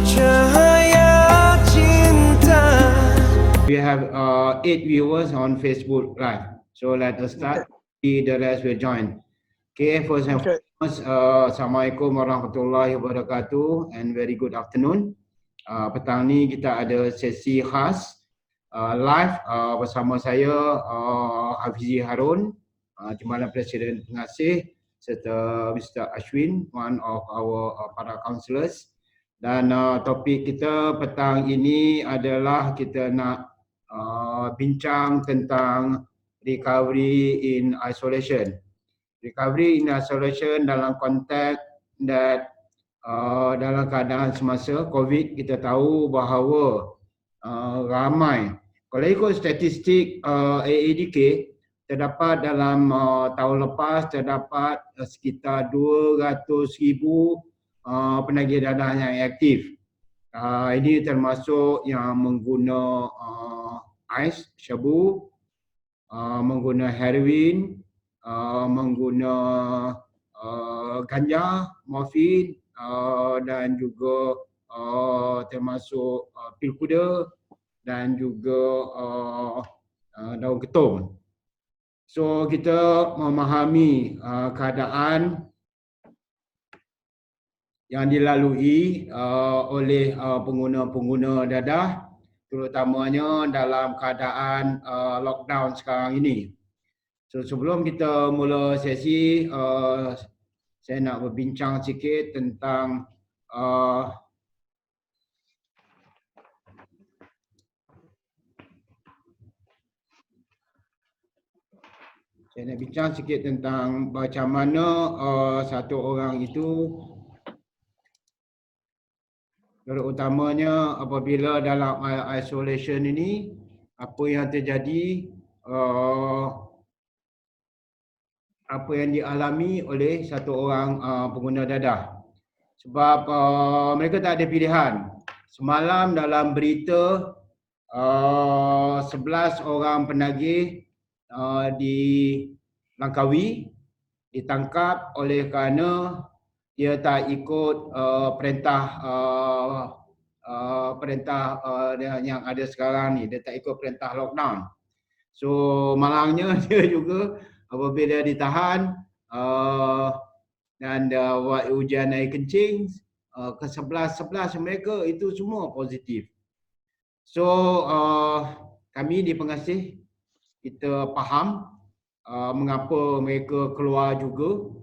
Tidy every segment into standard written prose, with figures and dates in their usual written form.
cahaya cinta. We have 8 viewers on Facebook Live. So let us start. The rest will join. Okay, first and foremost, Assalamualaikum warahmatullahi wabarakatuh and very good afternoon. Petang ni kita ada sesi khas live bersama saya Hafizi Harun, Timbalan Presiden Pengasih, serta Mr. Ashwin, one of our para councillors. Dan topik kita petang ini adalah kita nak bincang tentang recovery in isolation. Recovery in isolation dalam konteks that dalam keadaan semasa COVID, kita tahu bahawa ramai, kalau ikut statistik AADK, terdapat dalam tahun lepas terdapat sekitar 200,000 penagih dadah yang aktif. Ini termasuk yang mengguna ais, syabu, mengguna heroin, mengguna ganja, morfin, dan juga termasuk pil kuda dan juga daun ketum. So kita memahami keadaan yang dilalui oleh pengguna-pengguna dadah, terutamanya dalam keadaan lockdown sekarang ini. So sebelum kita mula sesi, saya nak berbincang sikit tentang macam mana satu orang itu, terutamanya apabila dalam isolation ini, apa yang terjadi, apa yang dialami oleh satu orang pengguna dadah. Sebab mereka tak ada pilihan. Semalam dalam berita 11 orang penagih di Langkawi ditangkap oleh kerana dia tak ikut perintah yang ada sekarang ni. Dia tak ikut perintah lockdown. So malangnya dia juga apabila ditahan dan buat ujian air kencing, ke-11 mereka itu semua positif. So kami di Pengasih, kita faham mengapa mereka keluar juga.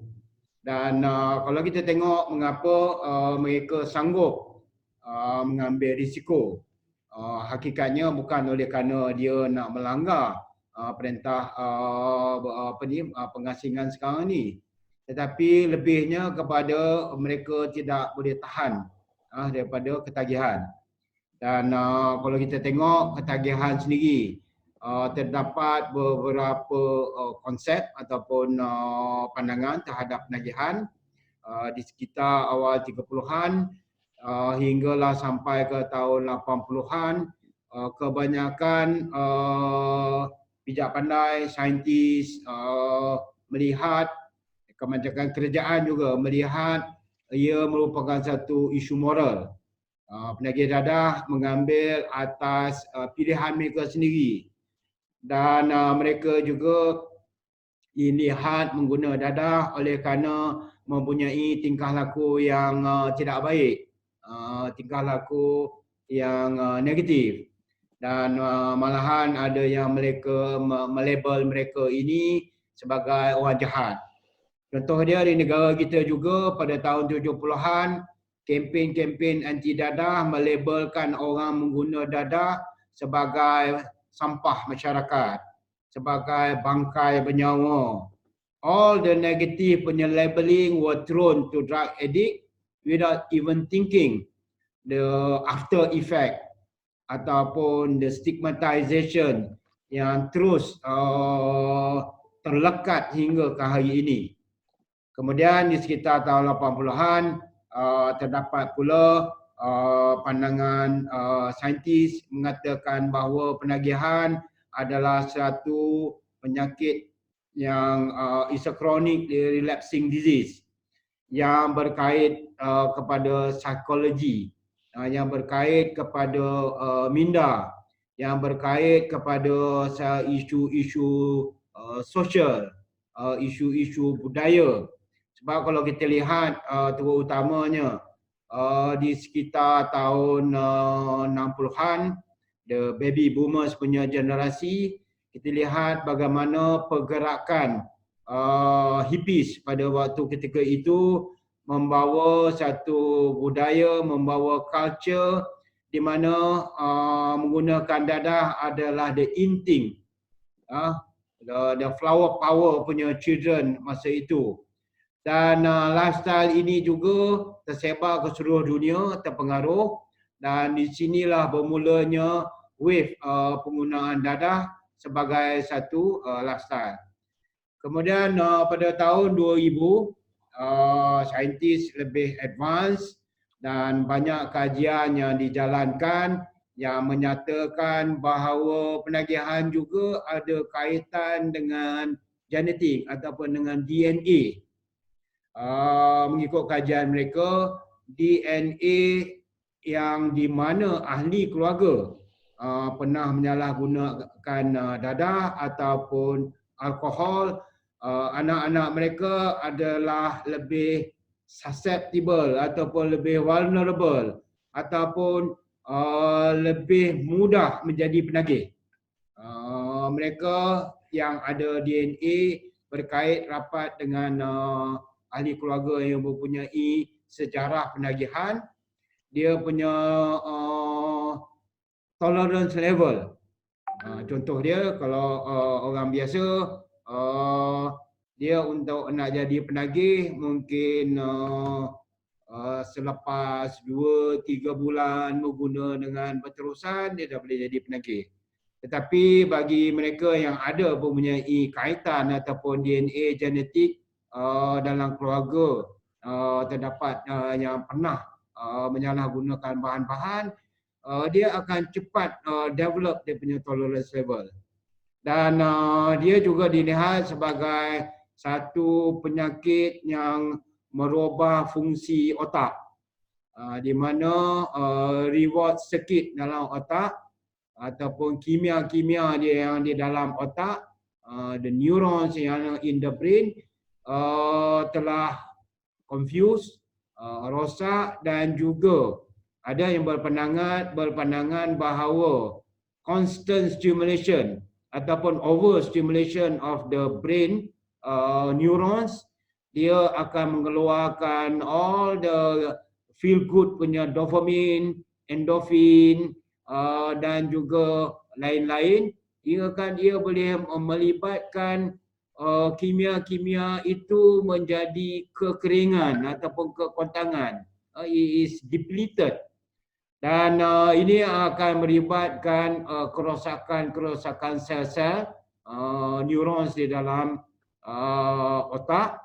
Dan kalau kita tengok mengapa mereka sanggup mengambil risiko, hakikatnya bukan oleh kerana dia nak melanggar perintah pengasingan sekarang ni, tetapi lebihnya kepada mereka tidak boleh tahan daripada ketagihan. Dan kalau kita tengok ketagihan sendiri, terdapat beberapa konsep ataupun pandangan terhadap penagihan di sekitar awal 30-an hinggalah sampai ke tahun 80-an. Kebanyakan bijak pandai, saintis melihat, kebanyakan kerajaan juga melihat ia merupakan satu isu moral. Penagih dadah mengambil atas pilihan mereka sendiri. Dan mereka juga dilihat mengguna dadah oleh kerana mempunyai tingkah laku yang tidak baik, tingkah laku yang negatif. Dan malahan ada yang mereka melabel mereka ini sebagai orang jahat. Contoh dia di negara kita juga pada tahun 70-an, kempen-kempen anti dadah melabelkan orang mengguna dadah sebagai sampah masyarakat, sebagai bangkai bernyawa. All the negative punya labeling were thrown to drug addict without even thinking the after effect ataupun the stigmatization yang terus terlekat hingga ke hari ini. Kemudian di sekitar tahun 80-an terdapat pula pandangan saintis mengatakan bahawa penagihan adalah satu penyakit yang is a chronic relapsing disease yang berkait kepada psikologi yang berkait kepada minda, yang berkait kepada isu-isu sosial, isu-isu budaya. Sebab kalau kita lihat terutamanya di sekitar tahun 60-an, the baby boomers punya generasi, kita lihat bagaimana pergerakan hippies pada waktu ketika itu membawa satu budaya, membawa culture di mana menggunakan dadah adalah the in thing, the flower power punya children masa itu. Dan lifestyle ini juga tersebar ke seluruh dunia, terpengaruh, dan di sinilah bermulanya wave penggunaan dadah sebagai satu lifestyle. Kemudian pada tahun 2000, saintis lebih advance dan banyak kajian yang dijalankan yang menyatakan bahawa penagihan juga ada kaitan dengan genetik ataupun dengan DNA. Mengikut kajian mereka, DNA yang di mana ahli keluarga pernah menyalahgunakan dadah ataupun alkohol, anak-anak mereka adalah lebih susceptible ataupun lebih vulnerable ataupun lebih mudah menjadi penagih. Mereka yang ada DNA berkait rapat dengan ahli keluarga yang mempunyai sejarah penagihan, dia punya tolerance level. Contoh dia, kalau orang biasa, dia untuk nak jadi penagih mungkin selepas 2-3 bulan mengguna dengan berterusan, dia dah boleh jadi penagih. Tetapi bagi mereka yang ada mempunyai kaitan ataupun DNA genetik dalam keluarga terdapat yang pernah menyalahgunakan bahan-bahan, dia akan cepat develop dia punya tolerance level. Dan dia juga dilihat sebagai satu penyakit yang merubah fungsi otak, di mana reward circuit dalam otak ataupun kimia-kimia dia yang di dalam otak, the neurons yang in the brain telah confused, rosak, dan juga ada yang berpandangan bahawa constant stimulation ataupun overstimulation of the brain neurons, dia akan mengeluarkan all the feel good punya dopamine, endorphin dan juga lain-lain. Dia boleh melibatkan kimia-kimia itu menjadi kekeringan ataupun kekontangan. It is depleted. Dan ini akan melibatkan kerosakan sel-sel neurons di dalam otak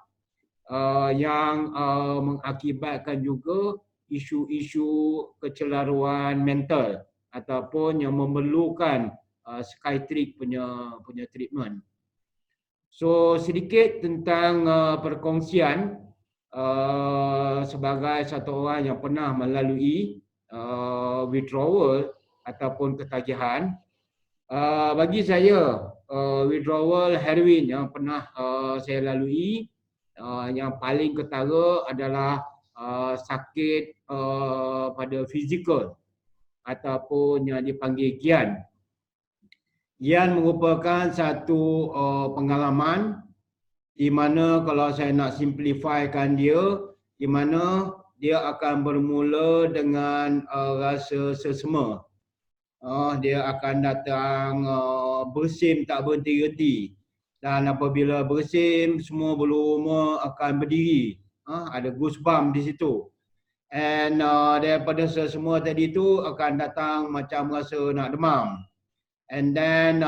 yang mengakibatkan juga isu-isu kecelaruan mental ataupun yang memerlukan psychiatric punya treatment. So sedikit tentang perkongsian sebagai satu orang yang pernah melalui withdrawal ataupun ketagihan. Bagi saya, withdrawal heroin yang pernah saya lalui, yang paling ketara adalah sakit pada fizikal ataupun yang dipanggil gian. Gian merupakan satu pengalaman di mana kalau saya nak simplifykan dia, di mana dia akan bermula dengan rasa sesama. Dia akan datang bersin tak berhenti-henti. Dan apabila bersin, semua bulu roma akan berdiri. Ada goosebump di situ. And daripada semua tadi tu akan datang macam rasa nak demam. And then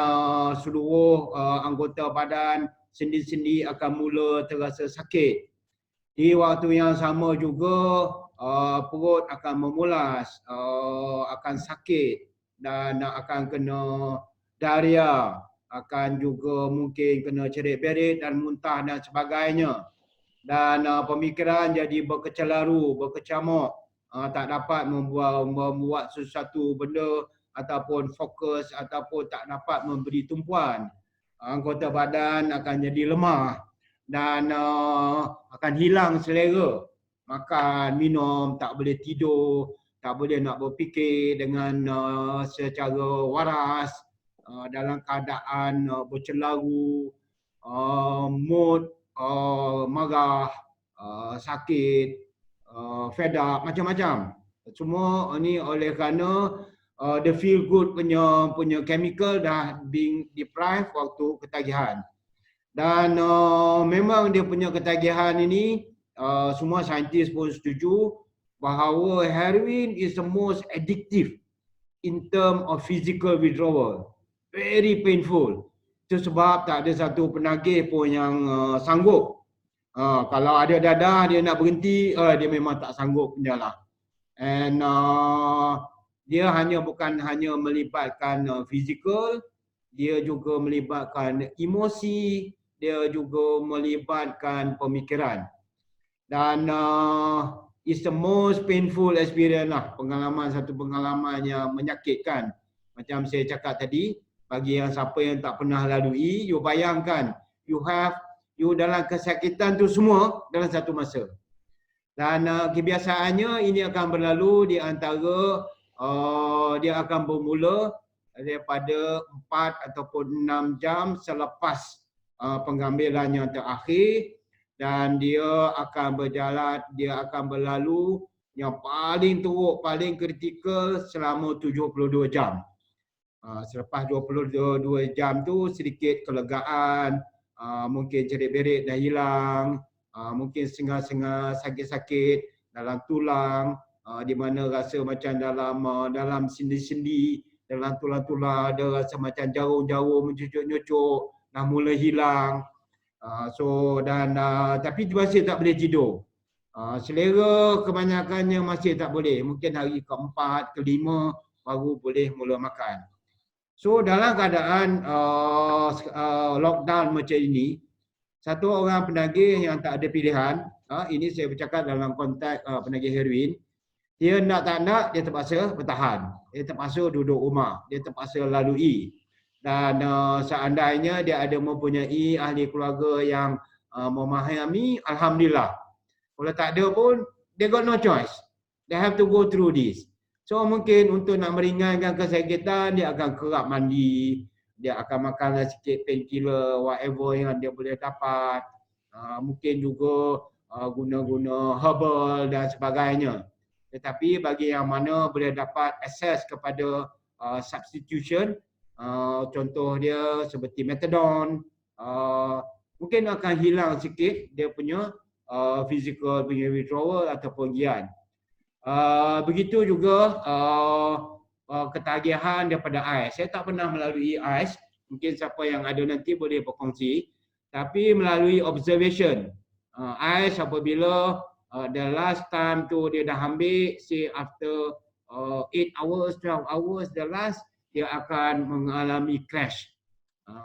seluruh anggota badan, sendi-sendi akan mula terasa sakit. Di waktu yang sama juga perut akan memulas, akan sakit dan akan kena diarrhea, akan juga mungkin kena cerit-berit dan muntah dan sebagainya. Dan pemikiran jadi berkecelaru, berkecamuk, tak dapat membuat sesuatu benda ataupun fokus ataupun tak dapat memberi tumpuan, anggota badan akan jadi lemah dan akan hilang selera. Makan, minum, tak boleh tidur, tak boleh nak berfikir dengan secara waras, dalam keadaan bercelaru, mood, marah, sakit, fed up, macam-macam. Semua ni oleh kerana the feel good punya chemical dah being deprived waktu ketagihan. Dan memang dia punya ketagihan ini semua saintis pun setuju bahawa heroin is the most addictive in term of physical withdrawal. Very painful. Itu sebab tak ada satu penagih pun yang sanggup. Kalau ada dadah dia nak berhenti, dia memang tak sanggup punya lah. And dia bukan hanya melibatkan fizikal, dia juga melibatkan emosi, dia juga melibatkan pemikiran. Dan it's the most painful experience lah, satu pengalaman yang menyakitkan. Macam saya cakap tadi, bagi yang siapa yang tak pernah lalui, you bayangkan, you dalam kesakitan tu semua dalam satu masa. Dan kebiasaannya ini akan berlalu di antara, dia akan bermula daripada 4 ataupun 6 jam selepas pengambilan yang terakhir, dan dia akan berlalu yang paling teruk, paling kritikal selama 72 jam. Selepas 22 jam tu sedikit kelegaan, mungkin cerit-berit dah hilang, mungkin sengah-sengah sakit-sakit dalam tulang, di mana rasa macam dalam sendi-sendi, dalam tulang-tulang ada rasa macam jarum-jarum mencucuk-nyucuk, dah mula hilang. Tapi masih tak boleh tidur. Selera kebanyakannya masih tak boleh. Mungkin hari ke-4, ke-5 baru boleh mula makan. So dalam keadaan lockdown macam ini, satu orang penagih yang tak ada pilihan, ini saya bercakap dalam konteks penagih heroin, dia nak tak nak, dia terpaksa bertahan. Dia terpaksa duduk rumah. Dia terpaksa lalui. Dan seandainya dia ada mempunyai ahli keluarga yang memahami, alhamdulillah. Kalau tak ada pun, they got no choice. They have to go through this. So mungkin untuk nak meringankan kesakitan, dia akan kerap mandi, dia akan makan sikit painkiller, whatever yang dia boleh dapat. Mungkin juga guna-guna herbal dan sebagainya. Tetapi bagi yang mana boleh dapat akses kepada substitution, contoh dia seperti methadone, mungkin akan hilang sikit dia punya physical punya withdrawal ataupun gian. Begitu juga ketagihan daripada ais. Saya tak pernah melalui ais, mungkin siapa yang ada nanti boleh berkongsi. Tapi melalui observation, ais apabila the last time tu dia dah ambil, say after 8 hours, 12 hours, the last, dia akan mengalami crash.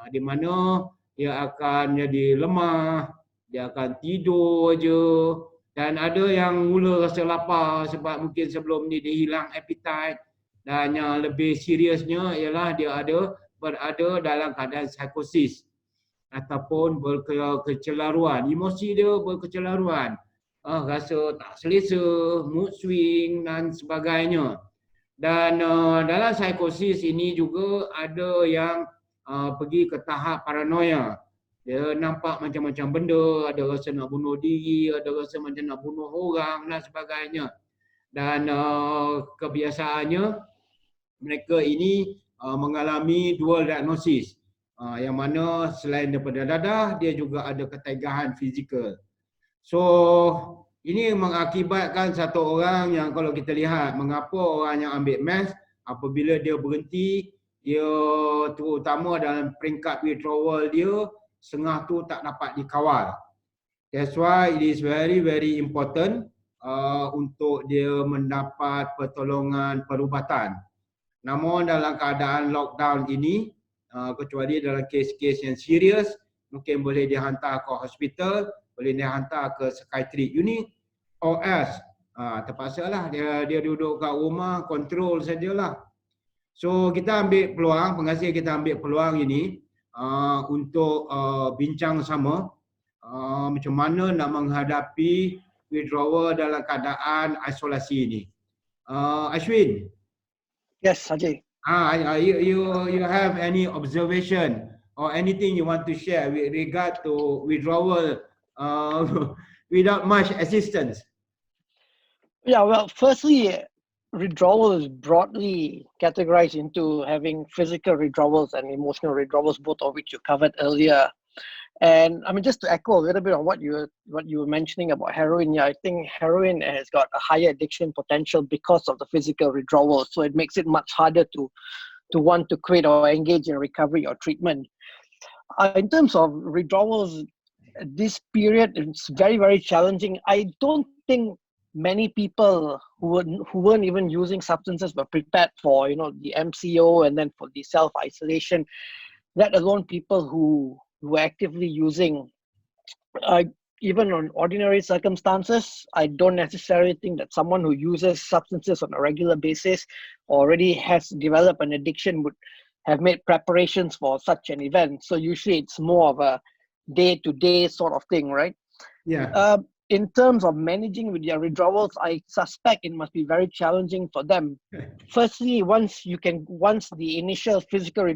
Di mana dia akan jadi lemah, dia akan tidur je. Dan ada yang mula rasa lapar sebab mungkin sebelum ni dia hilang appetite. Dan yang lebih seriusnya ialah dia berada dalam keadaan psikosis ataupun berkecelaruan. Emosi dia berkecelaruan. Rasa tak selesa, mood swing dan sebagainya. Dan dalam psikosis ini juga ada yang pergi ke tahap paranoia. Dia nampak macam-macam benda, ada rasa nak bunuh diri, ada rasa macam nak bunuh orang dan sebagainya. Dan kebiasaannya mereka ini mengalami dual diagnosis. Yang mana selain daripada dadah, dia juga ada ketagihan fizikal. So ini mengakibatkan satu orang yang kalau kita lihat mengapa orang yang ambil meth apabila dia berhenti, dia terutama dalam peringkat withdrawal dia, setengah tu tak dapat dikawal. That's why it is very very important untuk dia mendapat pertolongan perubatan. Namun dalam keadaan lockdown ini, kecuali dalam kes-kes yang serius, mungkin boleh dihantar ke hospital, boleh dihantar ke psychiatric unit, or else Terpaksa lah dia duduk kat rumah, kontrol sajalah. So kita ambil peluang, pengasih kita ambil peluang ini untuk bincang sama macam mana nak menghadapi withdrawal dalam keadaan isolasi ini. Ashwin, Yes, Ajay. you have any observation or anything you want to share with regard to withdrawal without much assistance? Yeah, well, firstly, withdrawal is broadly categorized into having physical withdrawals and emotional withdrawals, both of which you covered earlier. And I mean, just to echo a little bit on what you were mentioning about heroin, yeah, I think heroin has got a higher addiction potential because of the physical withdrawal. So it makes it much harder to want to quit or engage in recovery or treatment. In terms of withdrawals, this period is very, very challenging. I don't think many people who weren't even using substances were prepared for, the MCO and then for the self-isolation, let alone people who were actively using. Even on ordinary circumstances, I don't necessarily think that someone who uses substances on a regular basis already has developed an addiction would have made preparations for such an event. So usually it's more of a day-to-day sort of thing, right? Yeah. In terms of managing with their withdrawals, I suspect it must be very challenging for them. Firstly, once the initial physical,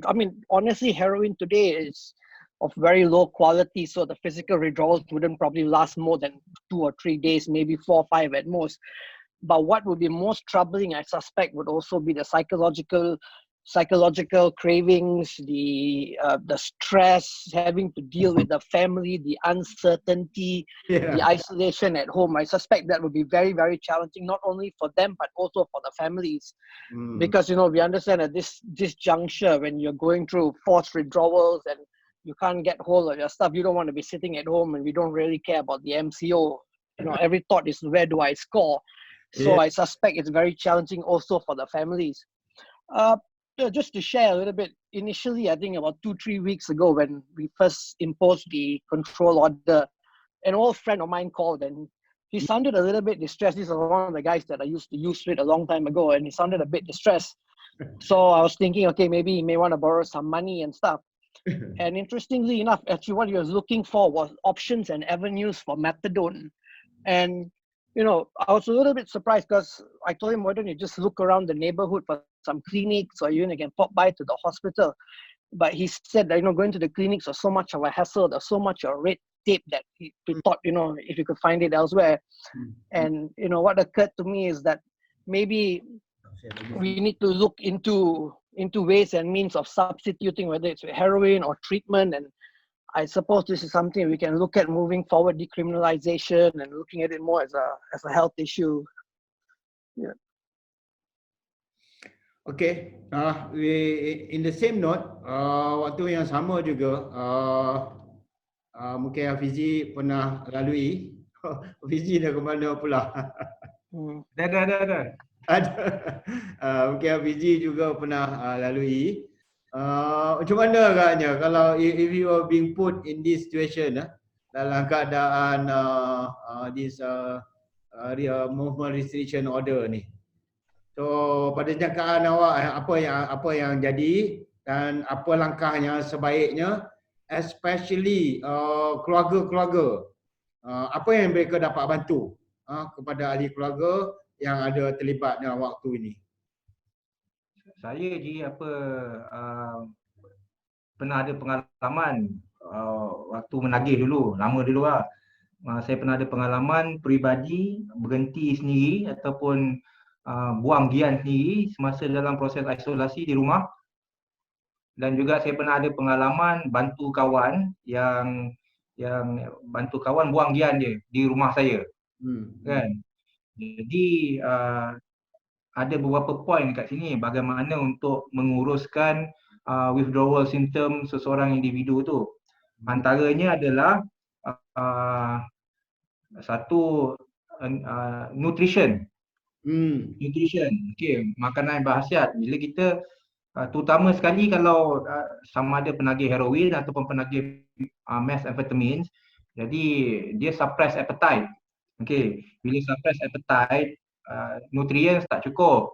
honestly, heroin today is of very low quality, so the physical withdrawals wouldn't probably last more than 2 or 3 days, maybe 4 or 5 at most. But what would be most troubling, I suspect, would also be the psychological cravings, the stress, having to deal with the family, the uncertainty, the isolation at home. I suspect that would be very, very challenging, not only for them, but also for the families. Because, we understand at this juncture, when you're going through forced withdrawals and you can't get hold of your stuff, you don't want to be sitting at home, and we don't really care about the MCO. Every thought is, where do I score? So I suspect it's very challenging also for the families. Just to share a little bit, initially, I think about 2-3 weeks ago, when we first imposed the control order, an old friend of mine called, and he sounded a little bit distressed. This is one of the guys that I used to use with a long time ago, and he sounded a bit distressed. So I was thinking, okay, maybe he may want to borrow some money and stuff. And interestingly enough, actually what he was looking for was options and avenues for methadone. And, I was a little bit surprised, because I told him, why don't you just look around the neighborhood for some clinics, or you can pop by to the hospital. But he said that, going to the clinics was so much of a hassle, there's so much of red tape, that he thought, if you could find it elsewhere. And, what occurred to me is that maybe we need to look into ways and means of substituting, whether it's heroin or treatment. And I suppose this is something we can look at moving forward, decriminalization, and looking at it more as a health issue. Yeah. Okay, in the same note, waktu yang sama juga, mungkin Hafizi pernah lalui. Hafizi dah ke mana pula? Dah. Ada. Mungkin Hafizi juga pernah lalui. Macam mana agaknya kalau if you are being put in this situation, dalam keadaan this movement restriction order ni? So pada jangkaan awak, apa yang jadi dan apa langkahnya sebaiknya, especially keluarga-keluarga, apa yang mereka dapat bantu kepada ahli keluarga yang ada terlibat dalam waktu ini? Saya pernah ada pengalaman waktu menagih dulu, lama dulu lah. Saya pernah ada pengalaman peribadi berhenti sendiri ataupun buang gian sendiri semasa dalam proses isolasi di rumah. Dan juga saya pernah ada pengalaman bantu kawan yang bantu kawan buang gian dia di rumah saya. Kan? Jadi ada beberapa poin dekat sini bagaimana untuk menguruskan withdrawal symptom seseorang individu tu. Antaranya adalah satu nutrition. Nutrition. Okey, makanan yang berkhasiat. Bila kita terutama sekali kalau sama ada penagih heroin ataupun penagih methamphetamines, jadi dia suppress appetite. Okey, bila suppress appetite, nutrients tak cukup,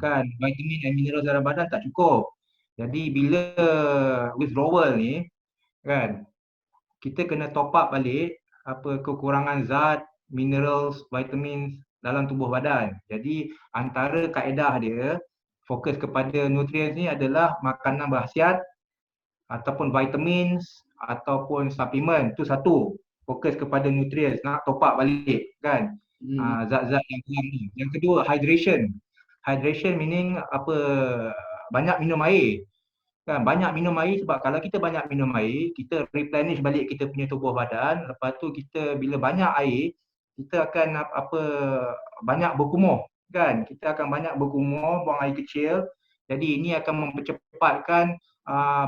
kan, vitamin dan mineral dalam badan tak cukup. Jadi bila withdrawal ni, kan, kita kena top up balik kekurangan zat, minerals, vitamins dalam tubuh badan. Jadi antara kaedah dia fokus kepada nutrients ni adalah makanan berkhasiat ataupun vitamins ataupun suplemen. Tu satu, fokus kepada nutrients, nak top up balik, kan, zat-zat yang kurang ni. Yang kedua, hydration. Hydration meaning banyak minum air. Kan, banyak minum air sebab kalau kita banyak minum air, kita replenish balik kita punya tubuh badan. Lepas tu kita bila banyak air, kita akan banyak berkumur, kan? Kita akan banyak berkumur, buang air kecil. Jadi ini akan mempercepatkan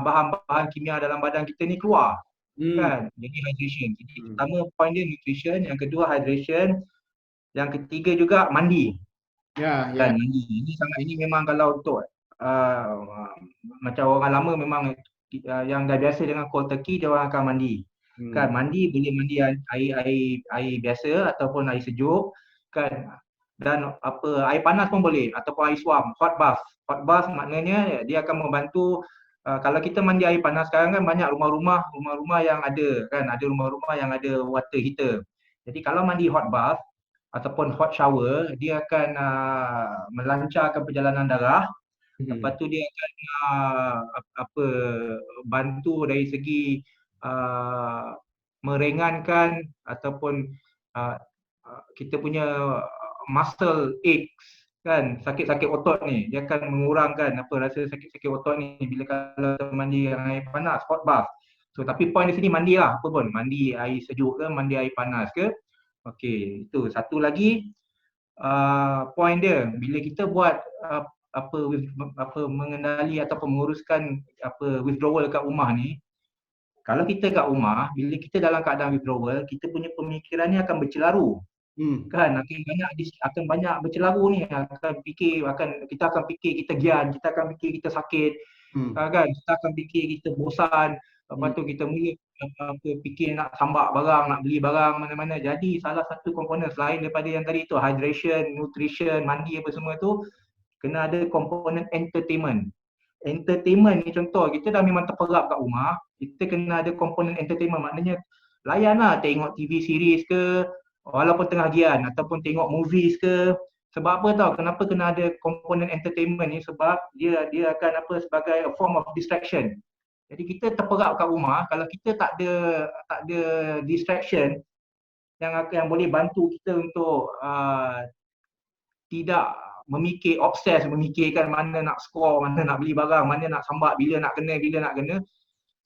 bahan-bahan kimia dalam badan kita ni keluar. Kan? Jadi hydration. Jadi pertama point dia nutrition, yang kedua hydration, yang ketiga juga mandi. Kan, mandi. Ini memang kalau untuk macam orang lama memang yang dah biasa dengan cold turkey, dia orang akan mandi. Kan, mandi boleh mandi air biasa ataupun air sejuk, kan, dan air panas pun boleh ataupun air suam, hot bath. Hot bath maknanya dia akan membantu. Kalau kita mandi air panas sekarang kan banyak rumah-rumah yang ada, kan, ada rumah-rumah yang ada water heater. Jadi kalau mandi hot bath ataupun hot shower, dia akan melancarkan perjalanan darah. Lepas tu dia akan bantu dari segi meringankan ataupun kita punya muscle aches, kan, sakit-sakit otot ni. Dia akan mengurangkan rasa sakit-sakit otot ni bila kalau mandi air panas, hot bath. So tapi point di sini mandi lah, apa pun, mandi air sejuk ke, mandi air panas ke. Okey, itu satu lagi point dia, bila kita buat mengendali ataupun menguruskan withdrawal kat rumah ni. Kalau kita kat rumah, bila kita dalam keadaan withdrawal, kita punya pemikiran ni akan bercelaru. Kan, akan banyak bercelaru ni, kita akan fikir kita gian, kita akan fikir kita sakit, kan, kita akan fikir kita bosan. Lepas tu kita mula fikir nak tambak barang, nak beli barang mana-mana. Jadi salah satu komponen selain daripada yang tadi tu, hydration, nutrition, mandi apa semua tu, kena ada komponen entertainment. Entertainment ni contoh, kita dah memang terperap kat rumah, kita kena ada komponen entertainment. Maknanya layanlah tengok TV series ke, walaupun tengah gian, ataupun tengok movies ke. Sebab apa tau, kenapa kena ada komponen entertainment ni? Sebab dia akan sebagai a form of distraction. Jadi kita terperap kat rumah, kalau kita tak ada distraction yang boleh bantu kita untuk tidak memikirkan mana nak score, mana nak beli barang, mana nak sambak, bila nak kena.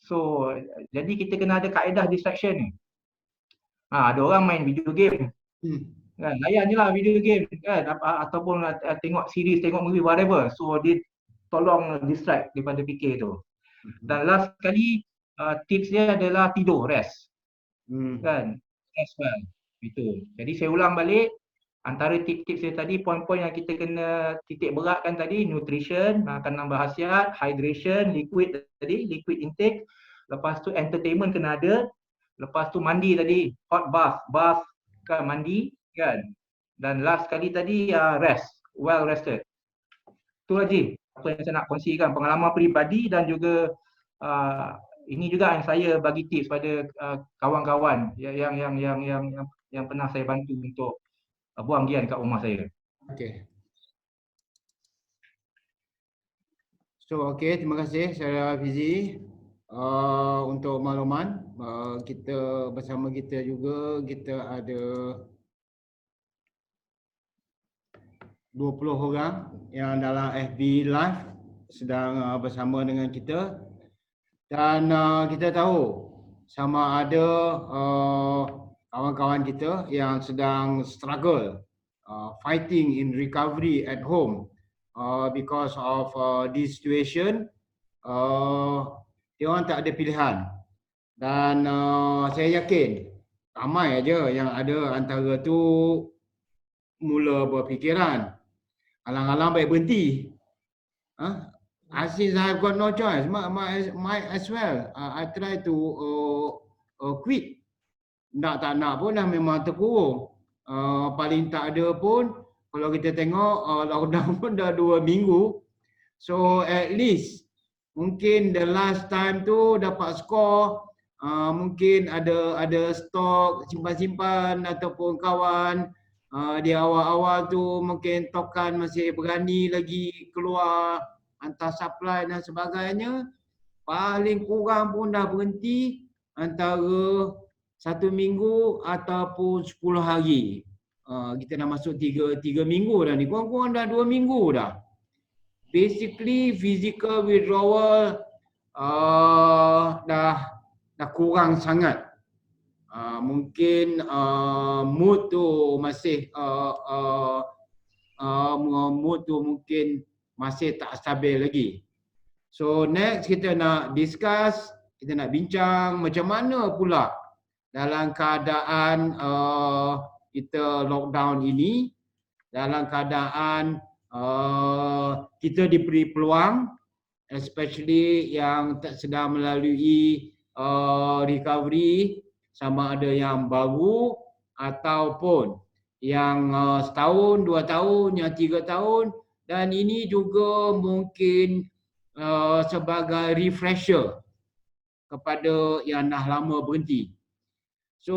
So jadi kita kena ada kaedah distraction ni. Ada orang main video game, kan, layan je lah video game, kan, ataupun tengok series, tengok movie, whatever. So dia tolong distract daripada fikir tu. Dan last sekali tips dia adalah tidur, rest. Kan, rest well. Itu. Jadi saya ulang balik, antara tips-tips dia tadi, poin-poin yang kita kena titik beratkan tadi, nutrition, makanan berkhasiat, hydration, liquid intake, lepas tu entertainment kena ada, lepas tu mandi tadi, hot bath, kan, mandi, kan, dan last sekali tadi rest, well rested. Itu Haji apa yang saya nak kongsikan, pengalaman peribadi dan juga ini juga yang saya bagi tips pada kawan-kawan yang pernah saya bantu untuk buang gian kat rumah saya. Okey. So terima kasih Saudara Fizi untuk makluman. Kita bersama kita juga, kita ada 20 orang yang dalam FB Live sedang bersama dengan kita, dan kita tahu sama ada kawan-kawan kita yang sedang struggle fighting in recovery at home because of this situation. Dia orang tak ada pilihan, dan saya yakin ramai aja yang ada antara tu mula berfikiran alang-alang baik berhenti. Since I've got no choice, might as well I try to quit. Nak tak nak pun dah memang terkurung. paling tak ada pun kalau kita tengok lockdown pun dah 2 minggu. So at least mungkin the last time tu dapat skor, mungkin ada stok simpan-simpan ataupun kawan di awal-awal tu mungkin tokan masih berani lagi keluar hantar supply dan sebagainya. Paling kurang pun dah berhenti antara 1 minggu ataupun 10 hari. Kita dah masuk 3 minggu dah ni. Kurang-kurang dah 2 minggu dah. Basically physical withdrawal dah kurang sangat. Mungkin mood tu masih mood tu mungkin masih tak stabil lagi. So next kita nak discuss, kita nak bincang macam mana pula dalam keadaan kita lockdown ini, dalam keadaan kita diberi peluang, especially yang sedang melalui recovery, sama ada yang baru ataupun yang setahun, 2 tahun, yang 3 tahun, dan ini juga mungkin sebagai refresher kepada yang dah lama berhenti. So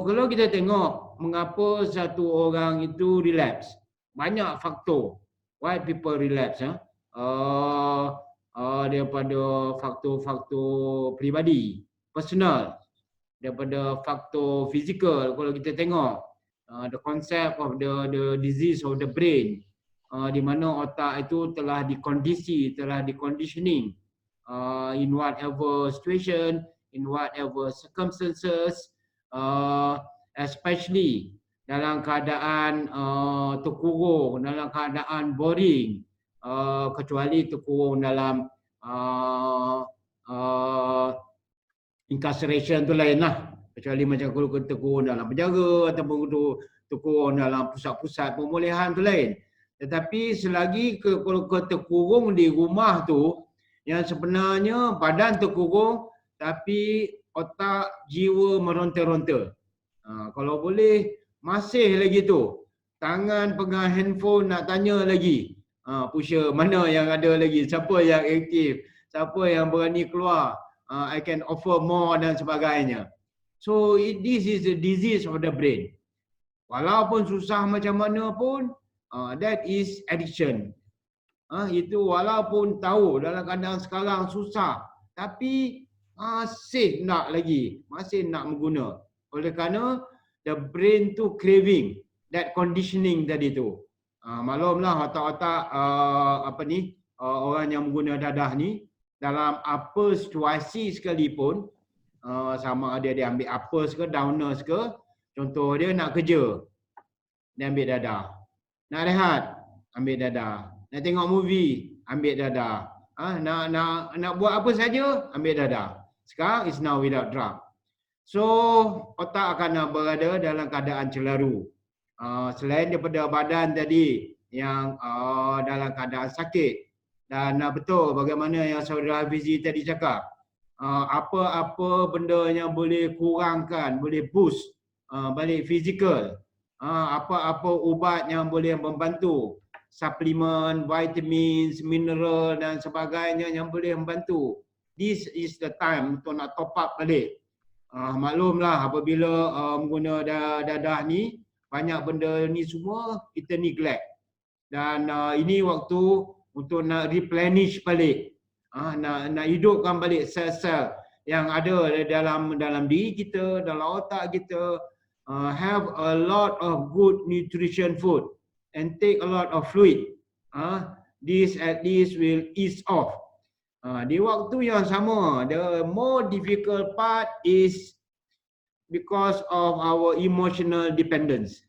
kalau kita tengok mengapa satu orang itu relapse, banyak faktor why people relapse. Daripada faktor-faktor peribadi, personal, daripada faktor fizikal. Kalau kita tengok the concept of the disease of the brain, di mana otak itu telah dikondisi, telah diconditioning in whatever situation, in whatever circumstances, especially dalam keadaan terkurung, dalam keadaan boring, kecuali terkurung dalam incarceration tu lain lah. Kecuali macam kalau terkurung dalam penjara ataupun terkurung dalam pusat-pusat pemulihan tu lain. Tetapi selagi kalau terkurung di rumah tu, yang sebenarnya badan terkurung tapi otak, jiwa meronta-ronta. Kalau boleh masih lagi tu, tangan pegang handphone nak tanya lagi, pusher mana yang ada lagi, siapa yang aktif, siapa yang berani keluar, I can offer more dan sebagainya. So this is a disease of the brain. Walaupun susah macam mana pun, that is addiction. Itu walaupun tahu dalam keadaan sekarang susah, tapi masih nak lagi, masih nak mengguna. Oleh kerana the brain tu craving that conditioning tadi tu. Maklumlah otak-otak orang yang mengguna dadah ni, dalam apa situasi sekalipun, sama ada dia ambil uppers ke downers ke, contoh dia nak kerja, dia ambil dadah. Nak rehat, ambil dadah. Nak tengok movie, ambil dadah. Nak buat apa saja, ambil dadah. Sekarang is now without drug. So otak akan berada dalam keadaan celaru. Selain daripada badan tadi yang dalam keadaan sakit. Dan betul bagaimana yang saudara Hafizi tadi cakap. Apa-apa benda yang boleh kurangkan, boleh boost balik fizikal. Apa-apa ubat yang boleh membantu, suplemen, vitamins, mineral dan sebagainya yang boleh membantu. This is the time untuk nak top up balik. Maklumlah apabila mengguna dadah ni, banyak benda ni semua kita neglect. Dan ini waktu untuk nak replenish balik. Nak hidupkan balik sel-sel yang ada dalam diri kita, dalam otak kita. Have a lot of good nutrition food and take a lot of fluid. This at least will ease off. Di waktu yang sama, the more difficult part is because of our emotional dependence.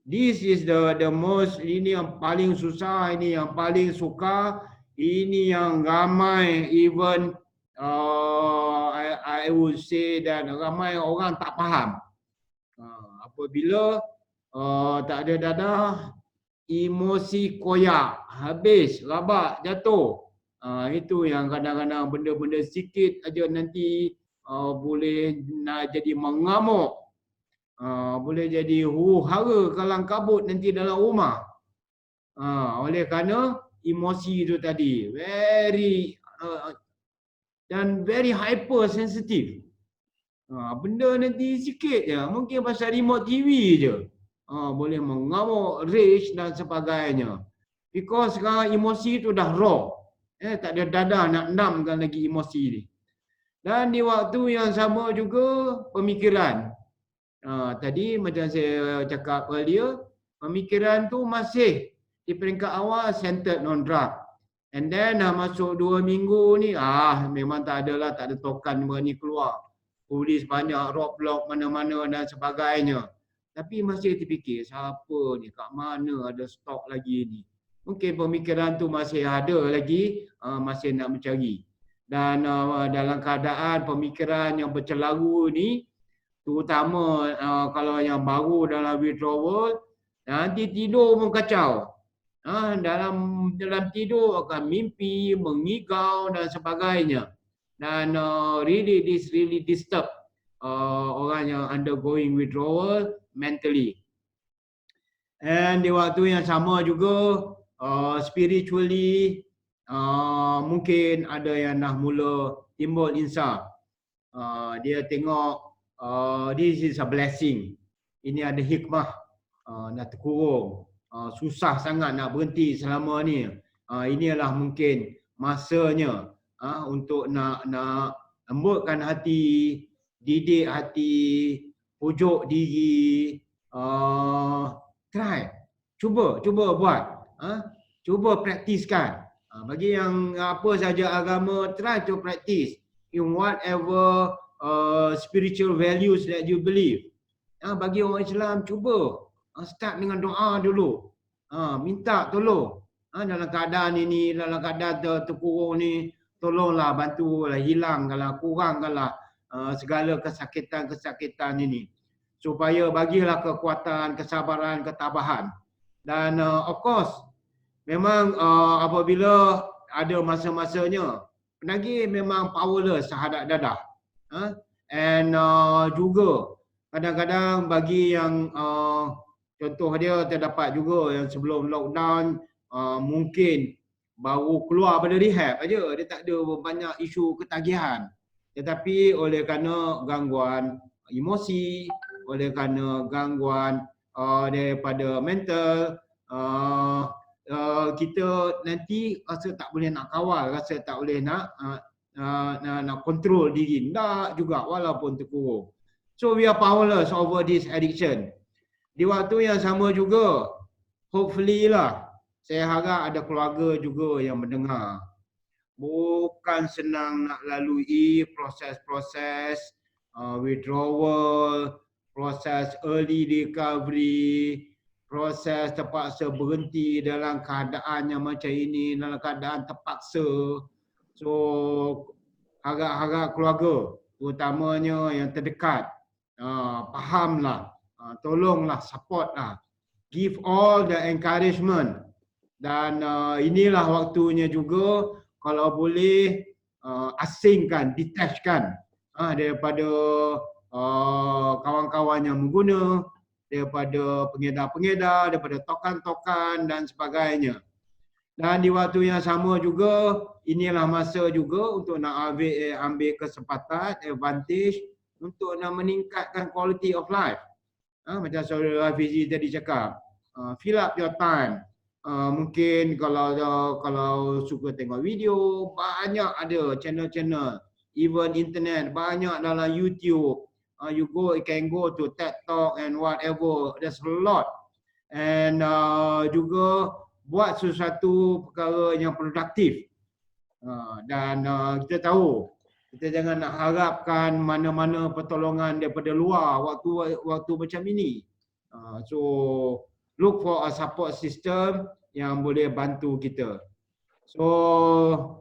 This is the most, ini yang paling susah, ini yang paling sukar, ini yang ramai even I would say that ramai orang tak faham. Apabila tak ada dadah, emosi koyak, habis, rabak, jatuh. Itu yang kadang-kadang benda-benda sikit aja nanti boleh nak jadi mengamuk. Boleh jadi huru-hara kalang kabut nanti dalam rumah. Oleh kerana emosi itu tadi very dan very hypersensitive. Benda nanti sikit je, mungkin pasal remote TV je. Boleh mengamuk, rage dan sebagainya. Because sekarang emosi itu dah raw. Tak ada dadah nak endamkan lagi emosi ni. Dan di waktu yang sama juga pemikiran. Tadi macam saya cakap earlier, pemikiran tu masih di peringkat awal centered non-drug. And then masuk 2 minggu ni, memang tak adalah, tak ada token berani keluar. Polis banyak, roadblock mana-mana dan sebagainya. Tapi masih terfikir, siapa ni, kat mana ada stok lagi ni. Mungkin pemikiran tu masih ada lagi, masih nak mencari. Dan dalam keadaan pemikiran yang bercelaru ni, terutama kalau yang baru dalam withdrawal, nanti tidur pun kacau. Dalam tidur akan mimpi, mengigau dan sebagainya. Dan really disturb orang yang undergoing withdrawal mentally. And di waktu yang sama juga spiritually mungkin ada yang dah mula timbul insaf. Dia tengok this is a blessing. Ini ada hikmah, nak terkurung. Susah sangat nak berhenti selama ni. Inilah mungkin masanya untuk nak lembutkan hati, didik hati, pujuk diri, try, cuba buat, cuba praktiskan. Bagi yang apa saja agama, try to practice in whatever spiritual values that you believe. Bagi orang Islam, cuba start dengan doa dulu. Minta tolong. Dalam keadaan ini, dalam keadaan terkurung ni, tolonglah, bantulah, hilangkanlah, kurangkanlah segala kesakitan ini. Supaya bagilah kekuatan, kesabaran, ketabahan. Dan of course, memang apabila ada masa-masanya, penagih memang powerless terhadap dadah. And juga kadang-kadang bagi yang contoh dia terdapat juga yang sebelum lockdown mungkin baru keluar pada rehab aja, dia tak ada banyak isu ketagihan. Tetapi oleh kerana gangguan emosi, oleh kerana gangguan daripada mental, kita nanti rasa tak boleh nak kawal, rasa tak boleh nak kontrol diri. Tak juga walaupun terkurung. So we are powerless over this addiction. Di waktu yang sama juga, hopefully lah, saya harap ada keluarga juga yang mendengar. Bukan senang nak lalui proses-proses withdrawal, proses early recovery, proses terpaksa berhenti dalam keadaan yang macam ini, dalam keadaan terpaksa. So, harap-harap keluarga, terutamanya yang terdekat, fahamlah, tolonglah, supportlah, give all the encouragement. Dan inilah waktunya juga, kalau boleh, asingkan, detachkan daripada kawan-kawan yang mengguna, daripada pengedar-pengedar, daripada tokan-tokan dan sebagainya. Dan di waktu yang sama juga, inilah masa juga untuk nak ambil kesempatan, advantage untuk nak meningkatkan quality of life. Macam Saudara Hafizi tadi cakap, fill up your time. Mungkin kalau suka tengok video, banyak ada channel-channel, even internet, banyak dalam YouTube. You can go to TED Talk and whatever, there's a lot. And juga buat sesuatu perkara yang produktif. Dan kita tahu, kita jangan nak harapkan mana-mana pertolongan daripada luar waktu macam ini. So look for a support system yang boleh bantu kita. So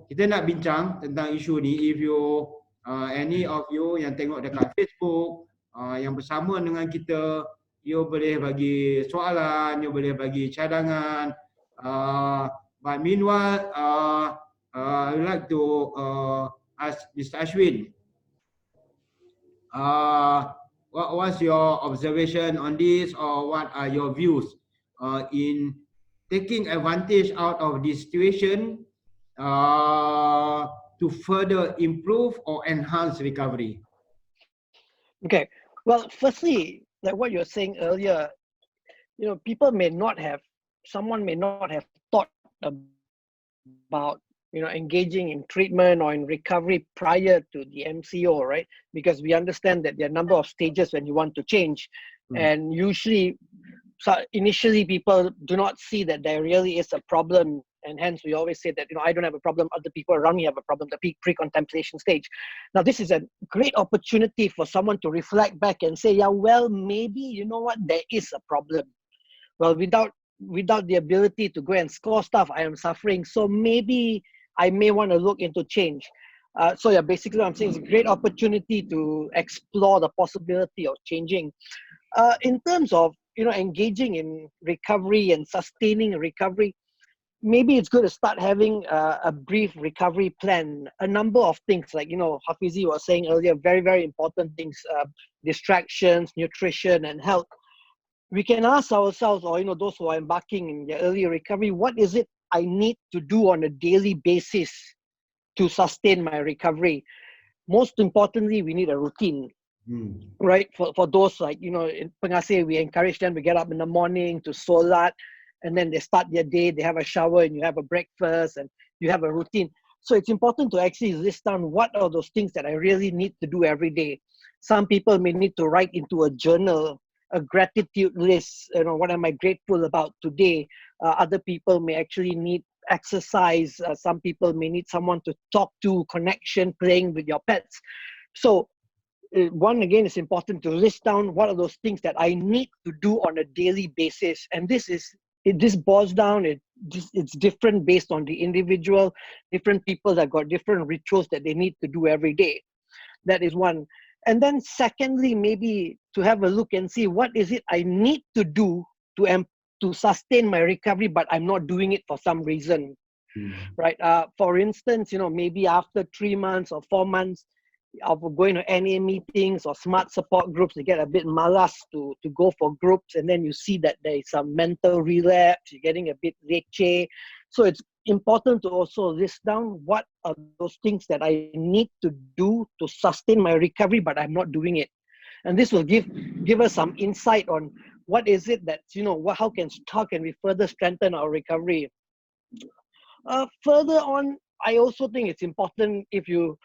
kita nak bincang tentang isu ni. If you any of you yang tengok dekat Facebook yang bersama dengan kita, you boleh bagi soalan, you boleh bagi cadangan. But meanwhile, I would like to ask Mr. Ashwin. what's your observation on this, or what are your views in taking advantage out of this situation to further improve or enhance recovery? Okay. Well, firstly, like what you were saying earlier, people may not have, someone may not have thought about, engaging in treatment or in recovery prior to the MCO, right? Because we understand that there are a number of stages when you want to change. And usually, so initially people do not see that there really is a problem, and hence we always say that I don't have a problem, other people around me have a problem, the pre-contemplation stage. Now this is a great opportunity for someone to reflect back and say, yeah, well, maybe there is a problem. Well, without the ability to go and score stuff, I am suffering, so maybe I may want to look into change. So yeah, basically what I'm saying is a great opportunity to explore the possibility of changing. In terms of engaging in recovery and sustaining recovery, maybe it's good to start having a brief recovery plan. A number of things, like Hafizi was saying earlier, very, very important things: distractions, nutrition, and health. We can ask ourselves, or those who are embarking in their early recovery, what is it I need to do on a daily basis to sustain my recovery? Most importantly, we need a routine. Right, for those, like in Pengasih, we encourage them to get up in the morning to solat, and then they start their day, they have a shower, and you have a breakfast, and you have a routine. So it's important to actually list down what are those things that I really need to do every day. Some people may need to write into a journal a gratitude list, what am I grateful about today. Other people may actually need exercise. Some people may need someone to talk to, connection, playing with your pets. So one, again, it's important to list down what are those things that I need to do on a daily basis. And this boils down, it's different based on the individual. Different people that got different rituals that they need to do every day. That is one. And then secondly, maybe to have a look and see what is it I need to do to sustain my recovery, but I'm not doing it for some reason. Right? For instance, maybe after 3 months or 4 months of going to NA meetings or smart support groups, you get a bit malas to go for groups, and then you see that there is some mental relapse, you're getting a bit leceh. So it's important to also list down what are those things that I need to do to sustain my recovery, but I'm not doing it. And this will give us some insight on what is it that, how can we further strengthen our recovery. Further on, I also think it's important, if you're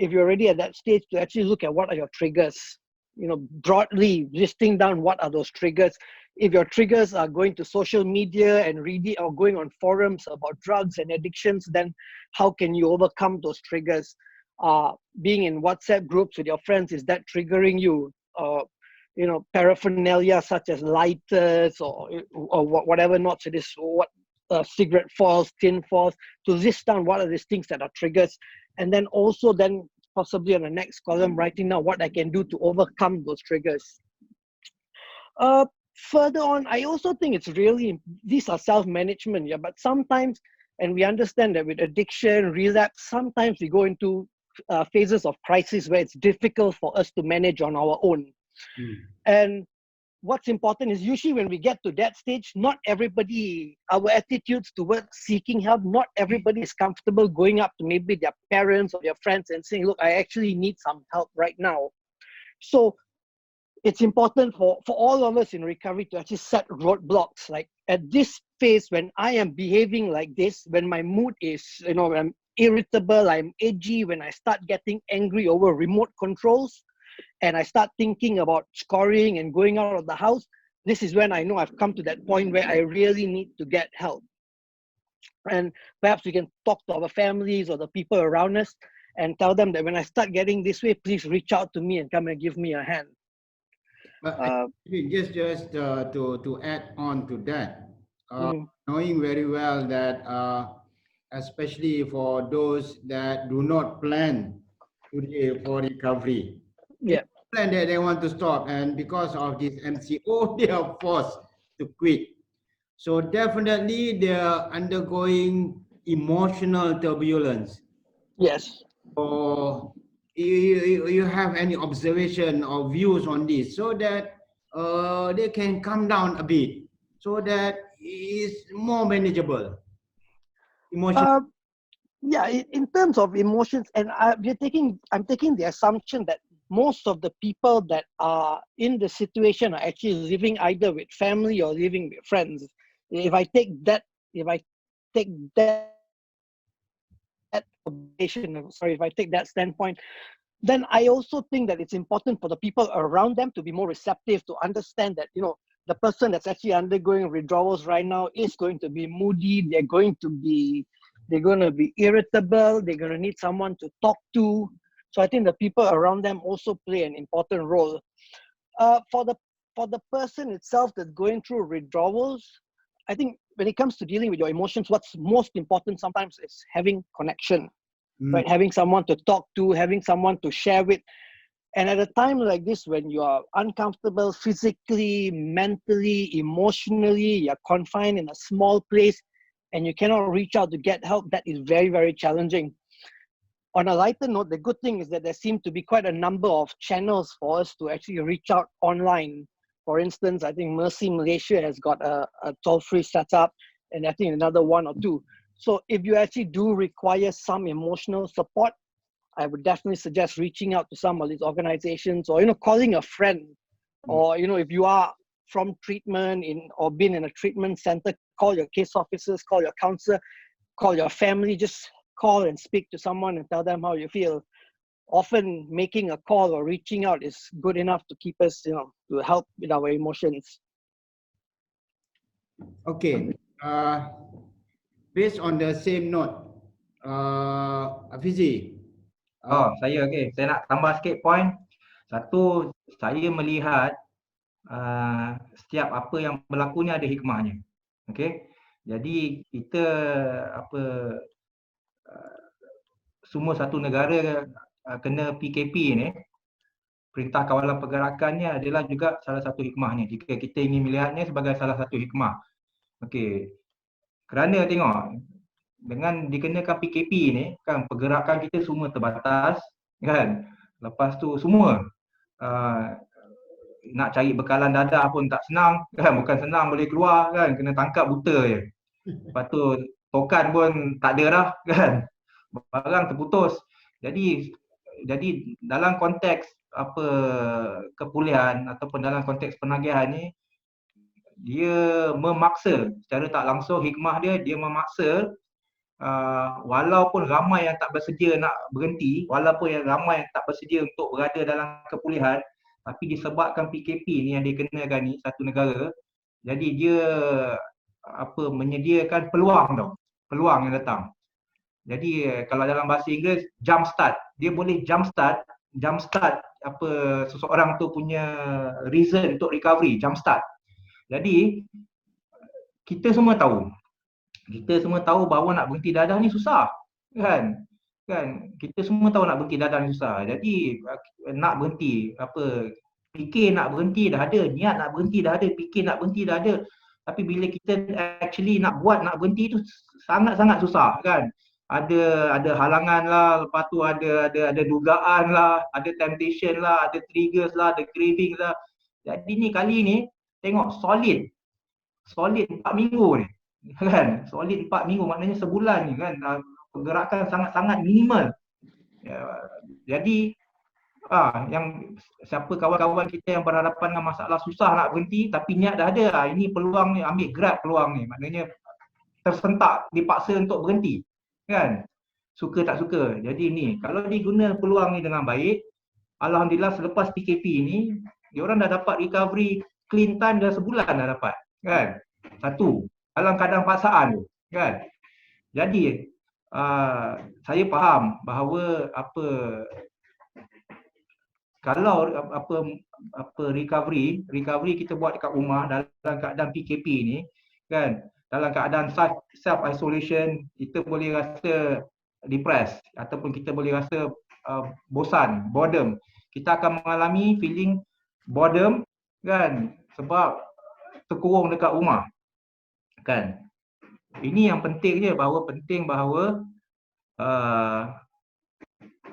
already at that stage, to actually look at what are your triggers. Broadly listing down what are those triggers. If your triggers are going to social media and reading, or going on forums about drugs and addictions, then how can you overcome those triggers? Being in WhatsApp groups with your friends, is that triggering you? Paraphernalia such as lighters or whatever not it is, what cigarette foils, tin foils, to list down what are these things that are triggers. And then also then possibly on the next column, writing down what I can do to overcome those triggers. Further on, I also think it's really, these are self-management, yeah, but sometimes, and we understand that with addiction, relapse, sometimes we go into phases of crisis where it's difficult for us to manage on our own. And what's important is usually when we get to that stage, not everybody, our attitudes towards seeking help, not everybody is comfortable going up to maybe their parents or their friends and saying, look, I actually need some help right now. So it's important for all of us in recovery to actually set roadblocks. Like at this phase, when I am behaving like this, when my mood is, I'm irritable, I'm edgy, when I start getting angry over remote controls, and I start thinking about scoring and going out of the house, this is when I know I've come to that point where I really need to get help. And perhaps we can talk to our families or the people around us and tell them that when I start getting this way, please reach out to me and come and give me a hand. Just to add on to that, knowing very well that especially for those that do not plan today for recovery, plan that they want to stop, and because of this MCO, they are forced to quit. So definitely they are undergoing emotional turbulence. Yes. So you have any observation or views on this so that they can come down a bit so that it's more manageable emotion. Uh, yeah, in terms of emotions, and I'm taking the assumption that most of the people that are in the situation are actually living either with family or living with friends. If I take that, if I take that observation, sorry, if I take that standpoint, then I also think that it's important for the people around them to be more receptive, to understand that, you know, the person that's actually undergoing withdrawals right now is going to be moody, they're going to be irritable, they're going to need someone to talk to. So I think the people around them also play an important role. For the person itself that's going through withdrawals, I think when it comes to dealing with your emotions, what's most important sometimes is having connection, right? Having someone to talk to, having someone to share with. And at a time like this, when you are uncomfortable physically, mentally, emotionally, you're confined in a small place and you cannot reach out to get help, that is very, very challenging. On a lighter note, the good thing is that there seem to be quite a number of channels for us to actually reach out online. For instance, I think Mercy Malaysia has got a toll-free setup, and I think another one or two. So if you actually do require some emotional support, I would definitely suggest reaching out to some of these organizations, or, you know, calling a friend, or, you know, if you are from treatment or been in a treatment center, call your case officers, call your counselor, call your family, just call and speak to someone and tell them how you feel. Often making a call or reaching out is good enough to keep us, you know, to help with our emotions. Okay, based on the same note, Fizi. Saya saya nak tambah sikit point. Satu, saya melihat setiap apa yang berlaku ni ada hikmahnya. Okey. Jadi kita semua satu negara kena PKP ni, Perintah Kawalan Pergerakannya adalah juga salah satu hikmahnya. Jika kita ingin melihatnya sebagai salah satu hikmah. Okey. Kerana tengok, dengan dikenakan PKP ni, kan pergerakan kita semua terbatas, kan. Lepas tu semua nak cari bekalan dadah pun tak senang, kan. Bukan senang boleh keluar, kan. Kena tangkap buta je. Lepas tu tokan pun tak ada dah, kan. Barang terputus. Jadi dalam konteks kepulihan ataupun dalam konteks penagihan ni, dia memaksa secara tak langsung, hikmah dia memaksa walaupun ramai yang tak bersedia nak berhenti, walaupun yang ramai yang tak bersedia untuk berada dalam kepulihan, tapi disebabkan PKP ni yang dikenakan ni satu negara, jadi dia menyediakan peluang yang datang. Jadi kalau dalam bahasa Inggeris jump start, dia boleh jump start seseorang tu punya reason untuk recovery, jump start. Jadi kita semua tahu bahawa nak berhenti dadah ni susah, kan kita semua tahu nak berhenti dadah ni susah. Jadi nak berhenti, fikir nak berhenti dah ada, niat nak berhenti dah ada, fikir nak berhenti dah ada, tapi bila kita actually nak berhenti tu sangat-sangat susah, kan. Ada halangan lah, lepas tu ada dugaan lah, ada temptation lah, ada triggers lah, ada craving lah. Jadi ni kali ni tengok solid 4 minggu ni, kan. Solid 4 minggu maknanya sebulan ni, kan. Pergerakan sangat-sangat minimal. Jadi yang siapa kawan-kawan kita yang berhadapan dengan masalah susah nak berhenti tapi niat dah ada, ini peluang ni, ambil grab peluang ni. Maknanya tersentak, dipaksa untuk berhenti, kan. Suka tak suka. Jadi ni, kalau diguna peluang ni dengan baik, alhamdulillah selepas PKP ni, diorang dah dapat recovery clean time dah sebulan dah dapat, kan. Satu, dalam keadaan paksaan tu, kan. Jadi saya faham bahawa kalau recovery kita buat dekat rumah dalam keadaan PKP ni, kan, dalam keadaan self isolation, kita boleh rasa depressed ataupun kita boleh rasa bosan, boredom. Kita akan mengalami feeling boredom, kan, sebab terkurung dekat rumah, kan. Ini yang penting bahawa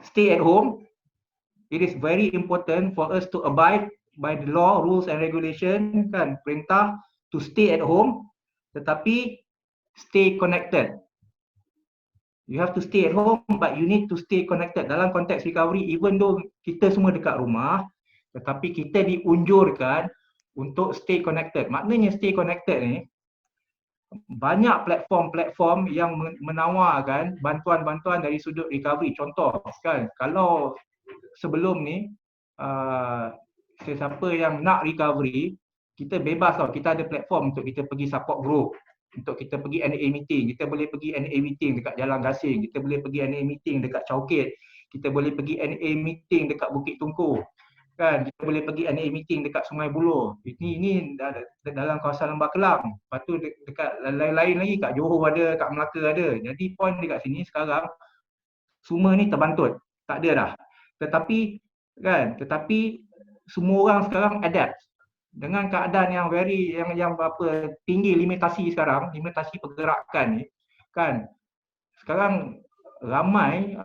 stay at home, it is very important for us to abide by the law, rules and regulation, kan, perintah to stay at home, tetapi stay connected. You have to stay at home, but you need to stay connected. Dalam konteks recovery, even though kita semua dekat rumah, tetapi kita diunjurkan untuk stay connected. Maknanya stay connected ni, banyak platform-platform yang menawarkan bantuan-bantuan dari sudut recovery. Contoh kan, kalau sebelum ni sesiapa yang nak recovery, kita bebas tau, kita ada platform untuk kita pergi support group, untuk kita pergi NA meeting. Kita boleh pergi NA meeting dekat Jalan Gasing, kita boleh pergi NA meeting dekat Chowkit, kita boleh pergi NA meeting dekat Bukit Tungku, kan, kita boleh pergi NA meeting dekat Sungai Buloh. Ini dalam kawasan Lembah Kelang. Lepas tu dekat lain-lain lagi, kat Johor ada, kat Melaka ada. Jadi point dekat sini sekarang semua ni terbantut, tak ada dah. Tetapi semua orang sekarang adapt dengan keadaan yang tinggi limitasi sekarang, limitasi pergerakan ni, kan. Sekarang ramai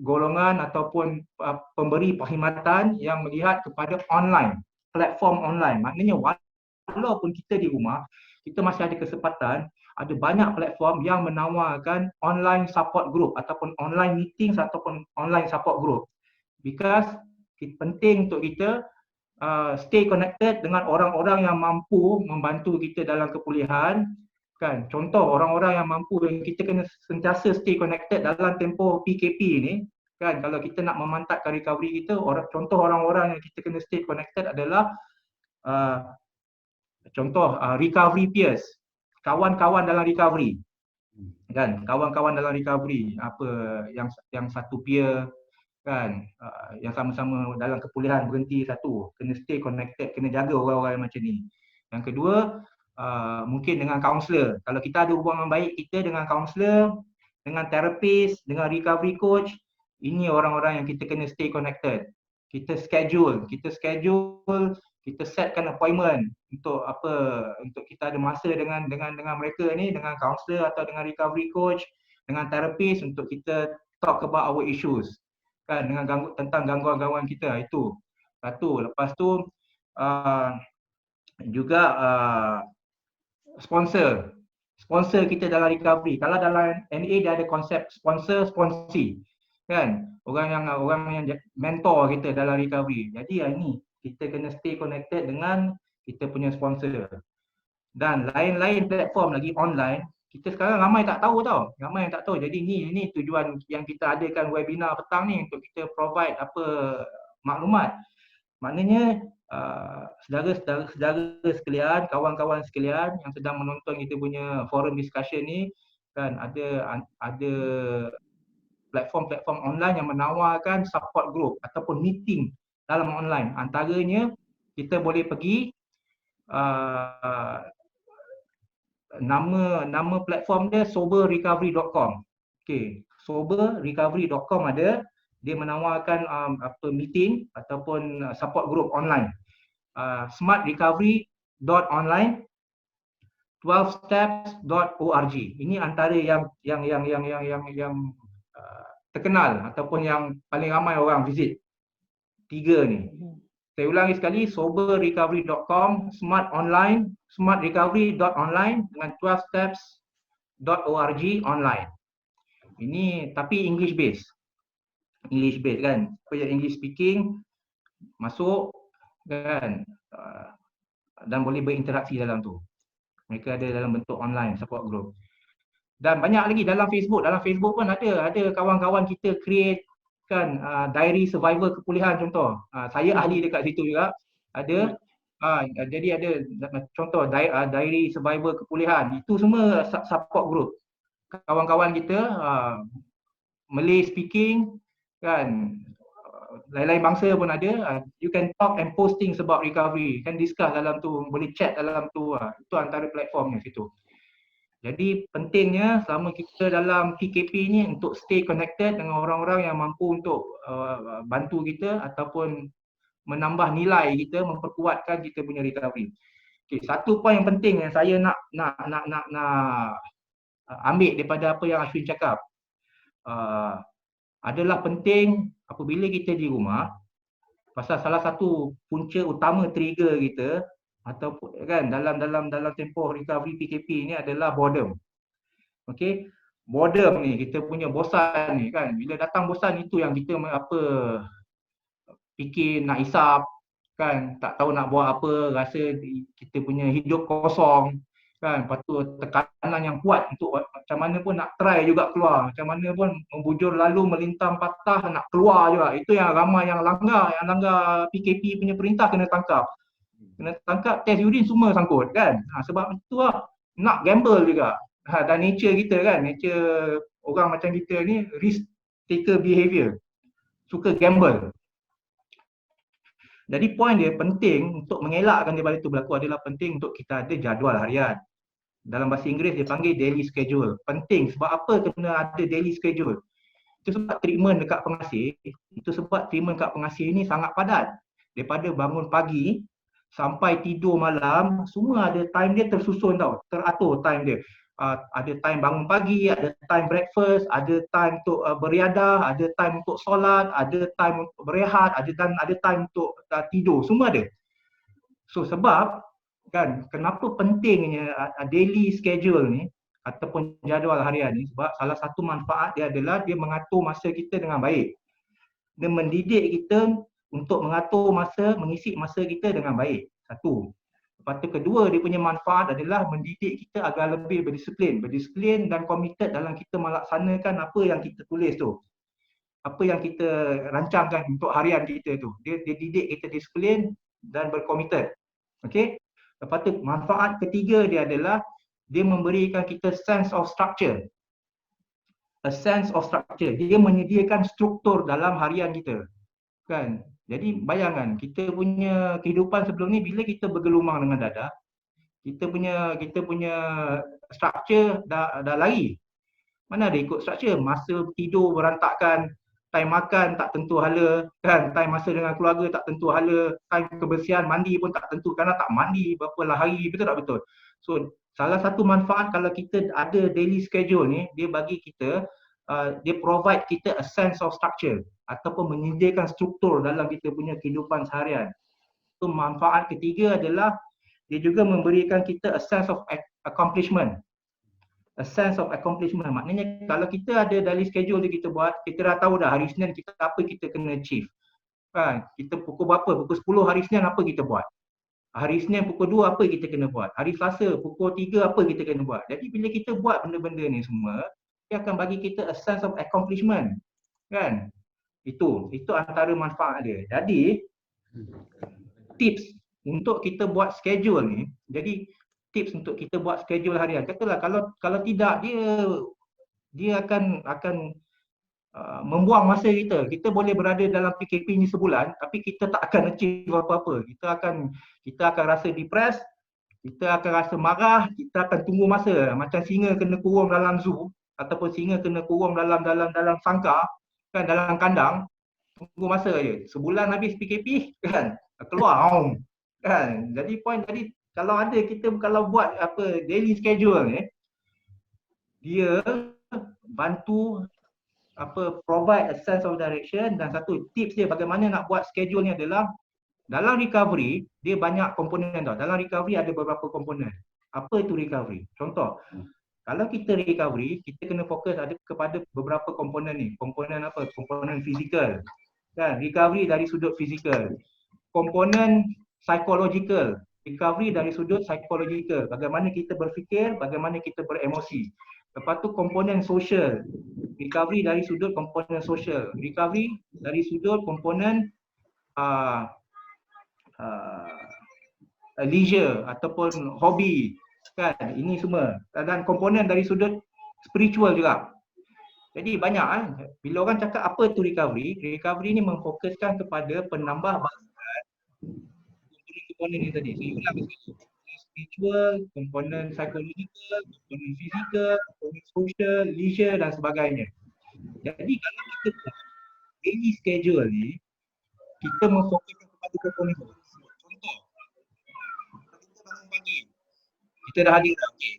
golongan ataupun pemberi perkhidmatan yang melihat kepada online, platform online. Maknanya walaupun kita di rumah, kita masih ada kesempatan, ada banyak platform yang menawarkan online support group ataupun online meetings ataupun online support group. Because penting untuk kita stay connected dengan orang-orang yang mampu membantu kita dalam kepulihan, kan. Contoh orang-orang yang mampu, yang kita kena sentiasa stay connected dalam tempoh PKP ni, kan. Kalau kita nak memantapkan recovery kita, contoh orang-orang yang kita kena stay connected adalah recovery peers, kawan-kawan dalam recovery, kan. Kawan-kawan dalam recovery, yang satu peer, kan, yang sama-sama dalam kepulihan berhenti satu, kena stay connected, kena jaga orang-orang macam ni. Yang kedua, mungkin dengan kaunselor. Kalau kita ada hubungan baik kita dengan kaunselor, dengan terapis, dengan recovery coach, ini orang-orang yang kita kena stay connected. Kita schedule, kita setkan appointment untuk kita ada masa dengan mereka ni, dengan kaunselor atau dengan recovery coach, dengan terapis untuk kita talk about our issues, kan, tentang gangguan-gangguan kita. Itu satu. Lepas tu juga sponsor kita dalam recovery. Kalau dalam NA dia ada konsep sponsi, kan, orang yang mentor kita dalam recovery. Jadi ini kita kena stay connected dengan kita punya sponsor. Dan lain-lain platform lagi online, kita sekarang ramai tak tahu tau. Jadi ini tujuan yang kita adakan webinar petang ni, untuk kita provide maklumat. Maknanya saudara-saudara sekalian, kawan-kawan sekalian yang sedang menonton kita punya forum discussion ni, kan, ada platform-platform online yang menawarkan support group ataupun meeting dalam online. Antaranya kita boleh pergi nama platform dia soberrecovery.com. Okey, soberrecovery.com ada, dia menawarkan meeting ataupun support group online. smartrecovery.online, 12steps.org. Ini antara yang terkenal ataupun yang paling ramai orang visit. 3 ni. Saya ulangi sekali, soberrecovery.com, smartrecovery.online dengan 12steps.org online. Ini tapi English based kan. Supaya English speaking masuk, kan, dan boleh berinteraksi dalam tu. Mereka ada dalam bentuk online support group. Dan banyak lagi dalam Facebook. Dalam Facebook pun ada kawan-kawan kita create, kan, diary survivor kepulihan contoh. Saya ahli dekat situ juga. Ada jadi ada contoh diary survivor kepulihan. Itu semua support group. Kawan-kawan kita Malay speaking, kan, lain-lain bangsa pun ada. You can talk and post things about recovery, kan, discuss dalam tu, boleh chat dalam tu. Itu antara platformnya situ. Jadi pentingnya selama kita dalam PKP ni untuk stay connected dengan orang-orang yang mampu untuk bantu kita ataupun menambah nilai kita, memperkuatkan kita punya recovery. Okey, satu poin yang penting yang saya nak ambil daripada apa yang Ashwin cakap. adalah penting apabila kita di rumah, pasal salah satu punca utama trigger kita ataupun kan dalam tempoh recovery PKP ni adalah boredom. Okey, boredom ni kita punya bosan ni kan, bila datang bosan itu yang kita fikir nak hisap kan, tak tahu nak buat apa, rasa kita punya hidup kosong kan, lepas tu tekanan yang kuat untuk macam mana pun nak try juga keluar, macam mana pun membujur lalu melintang patah nak keluar juga. Itu yang ramai yang langgar PKP punya perintah kena tangkap, test urin semua sangkut kan. Sebab itu lah nak gamble juga. Dan nature kita kan, nature orang macam kita ni risk taker behavior, suka gamble. Jadi poin dia penting untuk mengelakkan daripada itu berlaku adalah penting untuk kita ada jadual harian. Dalam bahasa Inggeris dia panggil daily schedule. Penting sebab apa kena ada daily schedule? Itu sebab treatment dekat pengasih, ini sangat padat. Daripada bangun pagi sampai tidur malam, semua ada time dia tersusun tau, teratur time dia. Ada time bangun pagi, ada time breakfast, ada time untuk beriadah, ada time untuk solat, ada time untuk berehat, ada time untuk tidur, semua ada. So sebab kan kenapa pentingnya daily schedule ni ataupun jadual harian ni, sebab salah satu manfaat dia adalah dia mengatur masa kita dengan baik. Dia mendidik kita untuk mengatur masa, mengisi masa kita dengan baik. Satu. Lepas tu kedua, dia punya manfaat adalah mendidik kita agar lebih berdisiplin dan komited dalam kita melaksanakan apa yang kita tulis tu. Apa yang kita rancangkan untuk harian kita tu. Dia didik kita disiplin dan berkomited. Okey? Lepas tu manfaat ketiga dia adalah dia memberikan kita sense of structure. A sense of structure. Dia menyediakan struktur dalam harian kita. Kan? Jadi bayangkan kita punya kehidupan sebelum ni bila kita bergelumang dengan dadah, kita punya structure dah lari. Mana ada ikut structure? Masa tidur berantakan, time makan tak tentu hala, kan? Time masa dengan keluarga tak tentu hala, time kebersihan mandi pun tak tentu kerana tak mandi berapa hari, betul tak betul? So salah satu manfaat kalau kita ada daily schedule ni, dia bagi kita dia provide kita a sense of structure ataupun menyediakan struktur dalam kita punya kehidupan seharian. So manfaat ketiga adalah dia juga memberikan kita a sense of accomplishment. A sense of accomplishment. Maknanya kalau kita ada daily schedule yang kita buat, kita dah tahu dah hari Isnin kita apa kita kena achieve. Kan? Kita pukul berapa? Pukul 10 hari Isnin apa kita buat? Hari Isnin pukul 2 apa kita kena buat? Hari Selasa pukul 3 apa kita kena buat? Jadi bila kita buat benda-benda ni semua, dia akan bagi kita a sense of accomplishment. Kan? Itu antara manfaat dia. Jadi tips untuk kita buat schedule ni, jadi tips untuk kita buat schedule harian. Katalah kalau tidak dia akan membuang masa kita. Kita boleh berada dalam PKP ni sebulan tapi kita tak akan achieve apa-apa. Kita akan rasa depressed, kita akan rasa marah, kita akan tunggu masa macam singa kena kurung dalam zoo ataupun singa kena kurung dalam sangkar kan, dalam kandang, tunggu masa je. Sebulan habis PKP kan, keluar kan. Jadi kalau buat daily schedule ni, dia bantu provide a sense of direction. Dan satu tips dia bagaimana nak buat schedule ni adalah dalam recovery dia banyak komponen tau. Dalam recovery ada beberapa komponen. Apa itu recovery? Contoh, kalau kita recovery, kita kena fokus kepada beberapa komponen ni. Komponen apa? Komponen fizikal. Kan? Recovery dari sudut fizikal. Komponen psychological. Recovery dari sudut psychological. Bagaimana kita berfikir, bagaimana kita beremosi. Lepas tu komponen social. Recovery dari sudut komponen social. Recovery dari sudut komponen leisure ataupun hobi. Kan, ini semua. Dan komponen dari sudut spiritual juga. Jadi banyak bila orang cakap apa tu recovery ni memfokuskan kepada penambahbaikan komponen ni tadi. Spiritual, komponen psychological, komponen fizikal, komponen social, leisure dan sebagainya. Jadi kalau kita buat daily schedule ni, kita memfokuskan kepada komponen. Contoh, kita bangun pagi, kita dah hadir dah. Okay.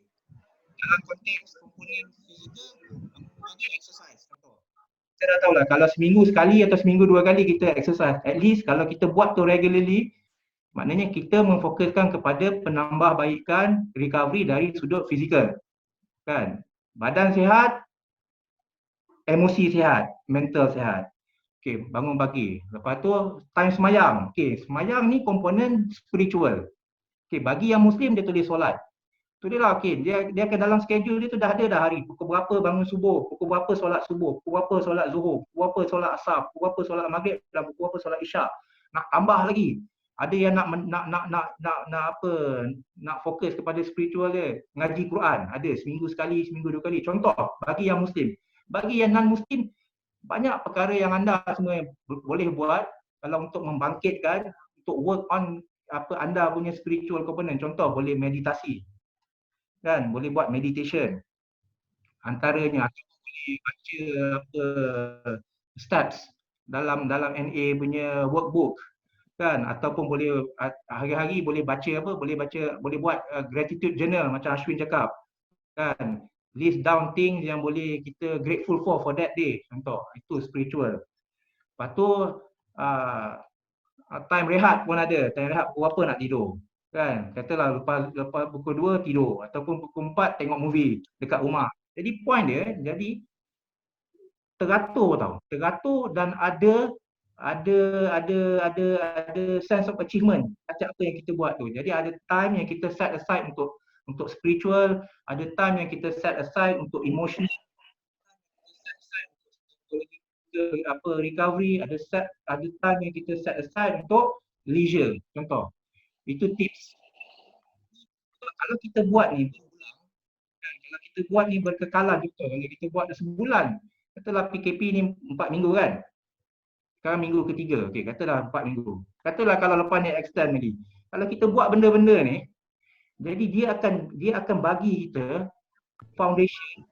Dalam konteks komponen fizikal, bangun pagi exercise. Contoh. kita dah tahu lah kalau seminggu sekali atau seminggu 2 kali kita exercise, at least kalau kita buat tu regularly, maknanya kita memfokuskan kepada penambahbaikan recovery dari sudut fizikal. Kan? Badan sihat, emosi sihat, mental sihat. Okey, bangun pagi. Lepas tu time semayang. Okey, semayang ni komponen spiritual. Okey, bagi yang Muslim dia tulis solat. Tu dia lah, okey, dia akan dalam schedule dia tu dah ada dah hari. Pukul berapa bangun subuh, pukul berapa solat subuh, pukul berapa solat zuhur, pukul berapa solat asar, pukul berapa solat maghrib dan pukul berapa solat isyak. Nak tambah lagi. Ada yang nak apa? Nak fokus kepada spiritual dia. Ngaji Quran, ada seminggu sekali, seminggu 2 kali. Contoh bagi yang Muslim. Bagi yang non-Muslim, banyak perkara yang anda semua boleh buat kalau untuk membangkitkan, untuk work on apa anda punya spiritual component. Contoh boleh meditasi, kan, boleh buat meditation antaranya, atau boleh baca apa steps dalam NA punya workbook, kan, ataupun boleh hari-hari boleh baca apa, boleh buat gratitude journal macam Ashwin cakap, kan, list down things yang boleh kita grateful for that day. Contoh itu spiritual. Lepas tu time rehat pun ada. Time rehat pukul berapa nak tidur, kan, katalah lepas pukul 2 tidur, ataupun pukul 4 tengok movie dekat rumah. Jadi point dia jadi teratur tau, teratur dan ada sense of achievement macam apa yang kita buat tu. Jadi ada time yang kita set aside untuk spiritual, ada time yang kita set aside untuk emotional, set aside untuk apa recovery, ada time yang kita set aside untuk leisure. Contoh, itu tips. Kalau kita buat ni berulang, kan, kalau kita buat ni berkekalan juga, kalau kita buat sebulan, katalah PKP ni 4 minggu kan, sekarang minggu ketiga, okey, katalah 4 minggu, katalah kalau lepas ni extend lagi, kalau kita buat benda-benda ni, jadi dia akan bagi kita foundation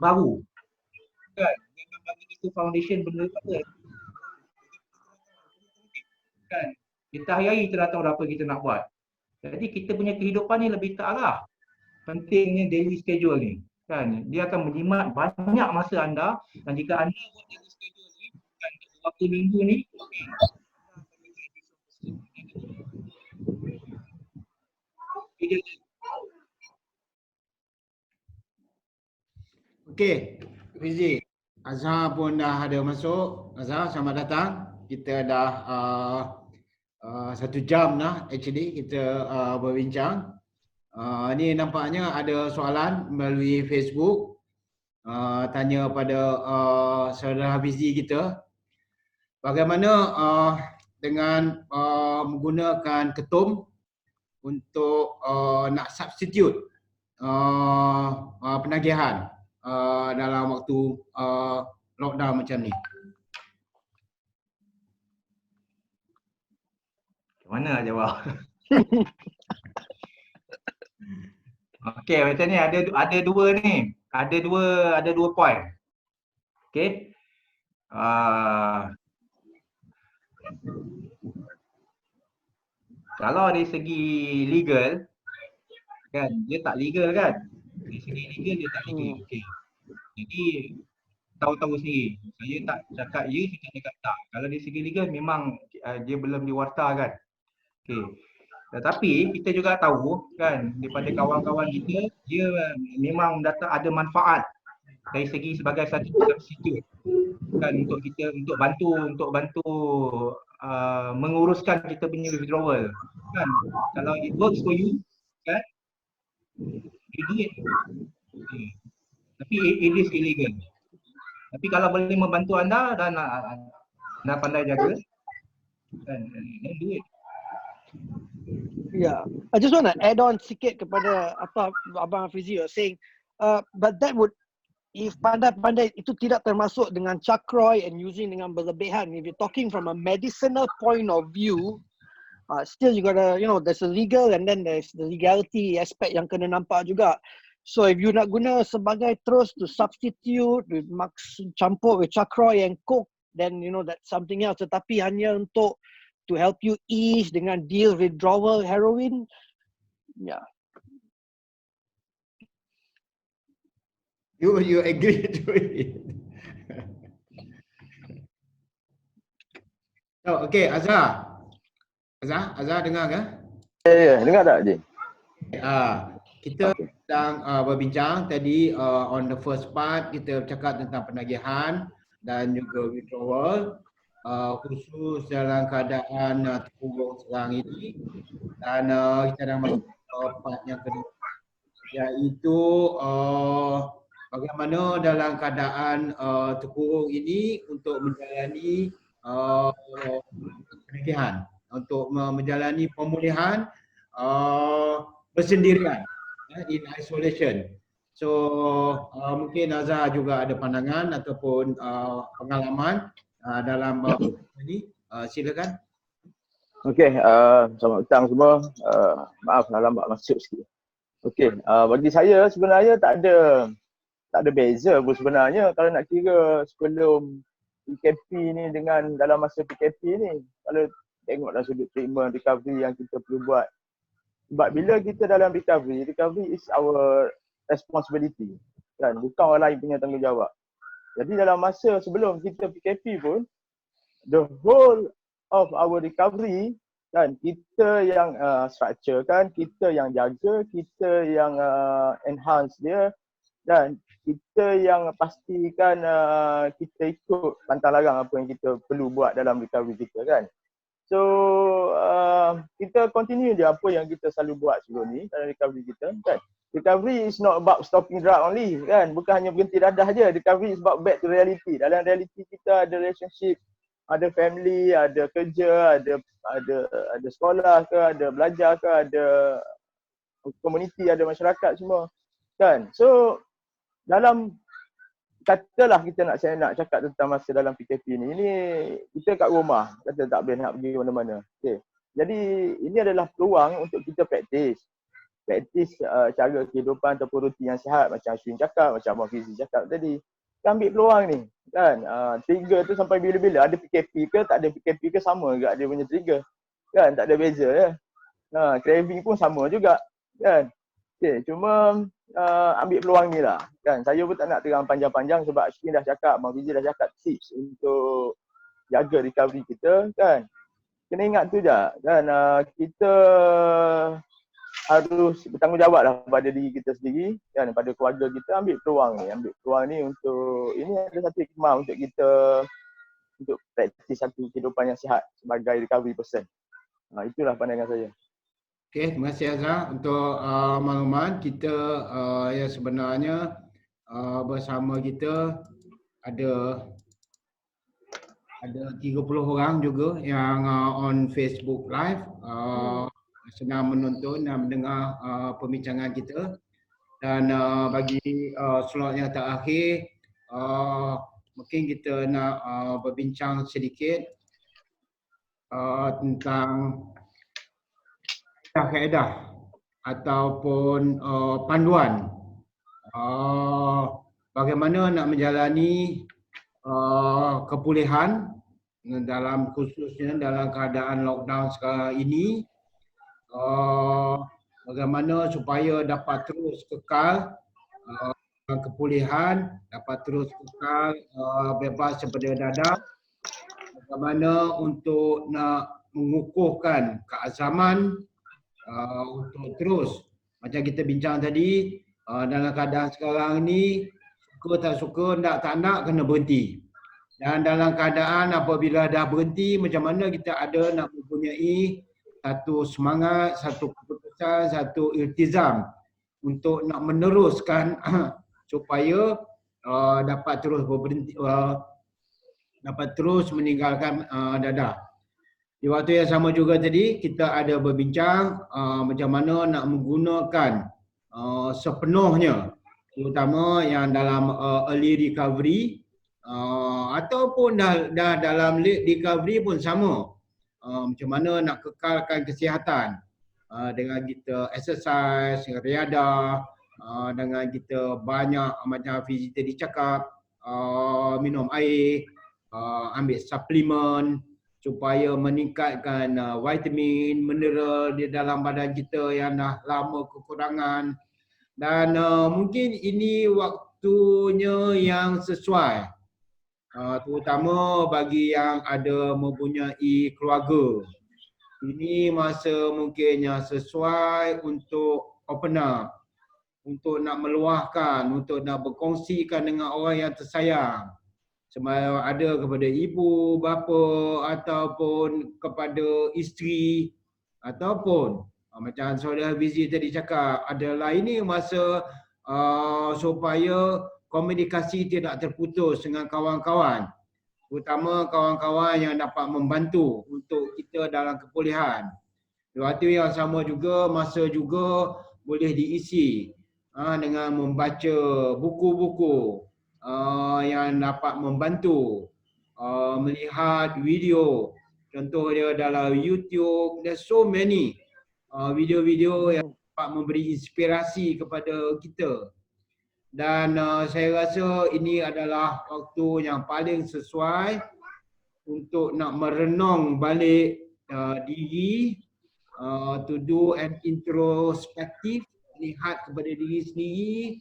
baru, kan, dia akan bagi kita foundation benda apa, kan, kita hari-hari kita dah tahu apa kita nak buat. Jadi kita punya kehidupan ni lebih terarah. Pentingnya daily schedule ni, kan, dia akan menjimat banyak masa anda, dan jika anda buat daily schedule ni, kan, waktu minggu ni, Okey, Fizi. Azhar pun dah ada masuk. Azhar, selamat datang. Kita dah 1 jam dah actually kita berbincang. Ni nampaknya ada soalan melalui Facebook. Tanya pada saudara Fizi kita. Bagaimana dengan menggunakan ketum untuk nak substitute penagihan dalam waktu lockdown macam ni? Mana nak jawab? Okey, macam ni ada dua ni. Ada dua point. Okey. Kalau dari segi legal, kan, dia tak legal, kan. Dari segi legal dia tak legal. Okey. Jadi tahu-tahu sendiri. Saya tak cakap ya, saya tak cakap tak. Kalau dari segi legal memang dia belum diwartakan. Okey. Tetapi kita juga tahu, kan, daripada kawan-kawan kita, dia memang ada manfaat dari segi sebagai satu substitute, kan, untuk bantu menguruskan kita punya withdrawal, kan. Kalau it works for you, kan, you do it. Okay. Tapi it is illegal. Tapi kalau boleh membantu anda dan anda pandai jaga, kan, then do it. Yeah, I just want to add on sikit kepada apa Abang Fizi was saying. But that would, if pandai-pandai itu tidak termasuk dengan cakroy and using dengan berlebihan. If you're talking from a medicinal point of view, still you gotta, there's a legal and then there's the legality aspect yang kena nampak juga. So if you nak guna sebagai terus to substitute with campur with cakroy and coke, then that's something else. Tetapi hanya untuk to help you ease dengan deal withdrawal heroin, yeah. You agree to it. So, okay, Azhar. Azhar dengar ke? Ya, dengar tak, Jin? Kita Okey. sedang berbincang tadi on the first part kita bercakap tentang penagihan dan juga withdrawal khusus dalam keadaan terpuruk sekarang ini, dan kita dah masuk part yang kedua, iaitu bagaimana dalam keadaan terpuruk ini untuk menjalani penagihan, untuk menjalani pemulihan bersendirian, in isolation. So mungkin Azhar juga ada pandangan ataupun pengalaman dalam ini. Silakan. Okey, selamat petang semua. Maaf lambat masuk sikit. Okey, bagi saya sebenarnya tak ada beza pun sebenarnya kalau nak kira sebelum PKP ni dengan dalam masa PKP ni. Kalau tengok dalam sudut treatment recovery yang kita perlu buat. Sebab bila kita dalam recovery is our responsibility. Kan? Bukan orang lain punya tanggungjawab. Jadi dalam masa sebelum kita PKP pun, the whole of our recovery kan, kita yang structure kan, kita yang jaga, kita yang enhance dia, dan kita yang pastikan kita ikut pantang larang apa yang kita perlu buat dalam recovery kita kan. So kita continue je apa yang kita selalu buat sebelum ni dalam recovery kita kan. Recovery is not about stopping drug only kan, bukan hanya berhenti dadah je. Recovery is about back to reality. Dalam reality kita ada relationship, ada family, ada kerja, ada sekolah ke, ada belajar ke, ada komuniti, ada masyarakat semua kan. So dalam katalah kita nak cakap tentang masa dalam PKP ni, ini kita kat rumah, kata tak boleh nak pergi mana-mana. Okay. Jadi ini adalah peluang untuk kita praktis cara kehidupan ataupun rutin yang sihat, macam Ashwin cakap, macam Abang Fizi cakap tadi. Kita ambil peluang ni kan. Trigger tu sampai bila-bila, ada PKP ke tak ada PKP ke sama juga dia punya trigger kan, tak ada beza ya. Craving pun sama juga kan. Okay, cuma ambil peluang ni lah kan. Saya pun tak nak terang panjang-panjang sebab Ashwin dah cakap, Abang Fizi dah cakap tips untuk jaga recovery kita kan. Kena ingat tu je kan, kita harus bertanggungjawab lah pada diri kita sendiri kan, pada keluarga kita. Ambil peluang ni untuk, ini ada satu hikmah untuk kita untuk praktis satu kehidupan yang sihat sebagai recovery person. Itulah pandangan saya. Okey, terima kasih Azhar untuk makluman. Kita yang sebenarnya bersama kita ada 30 orang juga yang on Facebook Live sedang menonton dan mendengar perbincangan kita. Dan bagi slot yang terakhir, mungkin kita nak berbincang sedikit tentang kaedah ataupun panduan bagaimana nak menjalani kepulihan dalam khususnya dalam keadaan lockdown sekarang ini. Bagaimana supaya dapat terus kekal kepulihan, dapat terus kekal bebas daripada dadah. Bagaimana untuk nak mengukuhkan keazaman untuk terus, macam kita bincang tadi, dalam keadaan sekarang ni suka tak suka, tak nak kena berhenti. Dan dalam keadaan apabila dah berhenti, macam mana kita ada nak mempunyai satu semangat, satu keputusan, satu iltizam untuk nak meneruskan supaya dapat terus berhenti, dapat terus meninggalkan dadah. Di waktu yang sama juga tadi kita ada berbincang macam mana nak menggunakan sepenuhnya, terutama yang dalam early recovery ataupun dah dalam late recovery pun sama. Macam mana nak kekalkan kesihatan dengan kita exercise, riadah, dengan kita banyak macam Fizi tadi cakap, minum air, ambil suplemen supaya meningkatkan vitamin, mineral di dalam badan kita yang dah lama kekurangan. Dan mungkin ini waktunya yang sesuai. Terutama bagi yang ada mempunyai keluarga. Ini masa mungkin yang sesuai untuk open up, untuk nak meluahkan, untuk nak berkongsikan dengan orang yang tersayang. Sama ada kepada ibu, bapa ataupun kepada isteri ataupun macam saudara Fizi tadi cakap, adalah ini masa supaya komunikasi tidak terputus dengan kawan-kawan, terutama kawan-kawan yang dapat membantu untuk kita dalam kepulihan. Waktu yang sama juga, masa juga boleh diisi dengan membaca buku-buku yang dapat membantu, melihat video. Contoh dia dalam YouTube, there's so many video-video yang dapat memberi inspirasi kepada kita. Dan saya rasa ini adalah waktu yang paling sesuai untuk nak merenung balik diri, to do an introspective, lihat kepada diri sendiri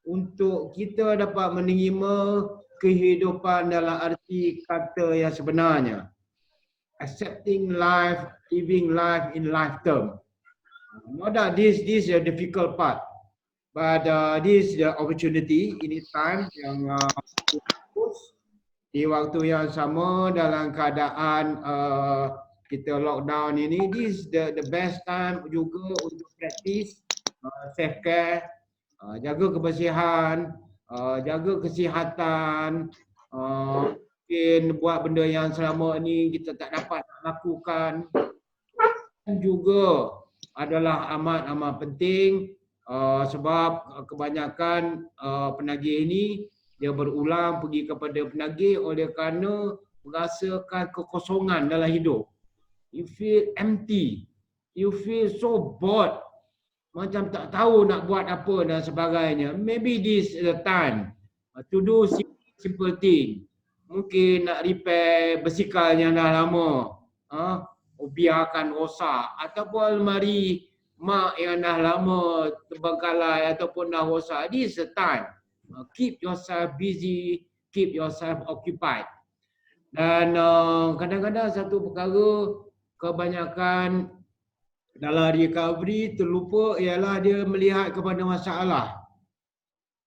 untuk kita dapat menerima kehidupan dalam arti kata yang sebenarnya. Accepting life, living life in life term. Not that this is a difficult part, but this is the opportunity ini time yang di waktu yang sama dalam keadaan kita lockdown ini, this is the best time juga untuk practice self care, jaga kebersihan, jaga kesihatan, mungkin buat benda yang selama ni kita tak dapat lakukan. Dan juga adalah amat penting sebab kebanyakan penagih ini dia berulang pergi kepada penagih oleh kerana merasakan kekosongan dalam hidup. You feel empty, you feel so bored, macam tak tahu nak buat apa dan sebagainya. Maybe this is the time to do simple thing. Mungkin nak repair basikal yang dah lama, biarkan rosak, ataupun almari mak yang dah lama terbengkalai ataupun dah rosak. This is the time. Keep yourself busy, keep yourself occupied. Dan kadang-kadang satu perkara kebanyakan dalam recovery terlupa ialah dia melihat kepada masalah.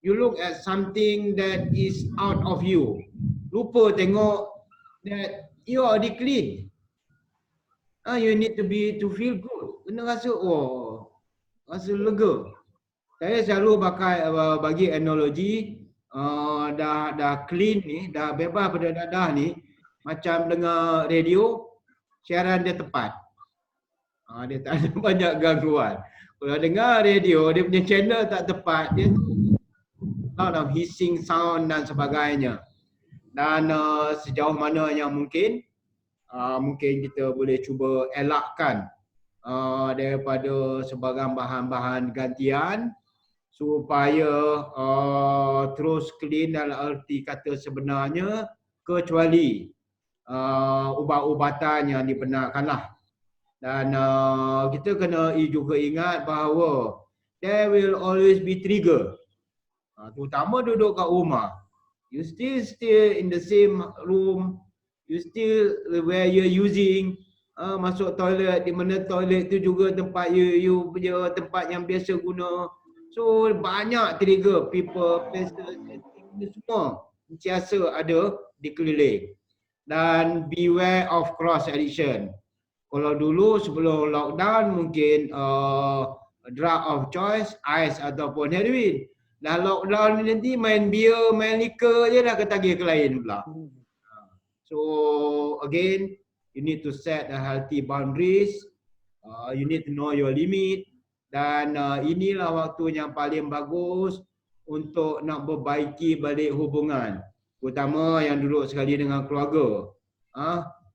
You look at something that is out of you. Lupa tengok that you are already clean. You need to feel good. Kena rasa rasa lega. Saya selalu bagi analogi dah clean ni, dah bebas pada dadah ni, macam dengar radio, siaran dia tepat. Dia tak ada banyak gangguan. Kalau dengar radio, dia punya channel tak tepat, dia lot of hissing sound dan sebagainya. Dan sejauh mana yang mungkin kita boleh cuba elakkan daripada sebarang bahan-bahan gantian supaya terus clean dalam arti kata sebenarnya, kecuali ubat-ubatan yang dibenarkanlah. Dan kita kena juga ingat bahawa there will always be trigger. Terutama duduk kat rumah. You still in the same room. You still where you're using. Masuk toilet, di mana toilet tu juga tempat you punya tempat yang biasa guna. So banyak trigger, people, places, semua sentiasa ada di keliling. Dan beware of cross addiction. Kalau dulu sebelum lockdown mungkin drug of choice, ais ataupun heroin. Dah lockdown ni nanti main beer, main liquor je dah ketagih ke lain pula. So again, you need to set a healthy boundaries. You need to know your limit. Dan inilah waktu yang paling bagus untuk nak perbaiki balik hubungan. Terutama yang duduk sekali dengan keluarga.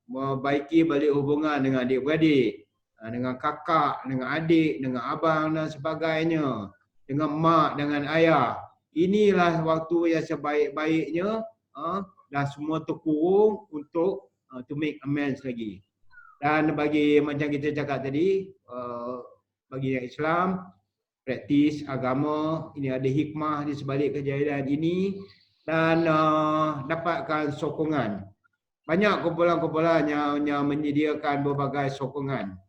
Membaiki balik hubungan dengan adik-beradik, dengan kakak, dengan adik, dengan abang dan sebagainya, dengan mak, dengan ayah. Inilah waktu yang sebaik-baiknya dah semua terkurung untuk to make amends lagi. Dan bagi macam kita cakap tadi, bagi yang Islam, praktis agama, ini ada hikmah di sebalik kejayaan ini, dan dapatkan sokongan. Banyak kumpulan-kumpulan yang menyediakan berbagai sokongan.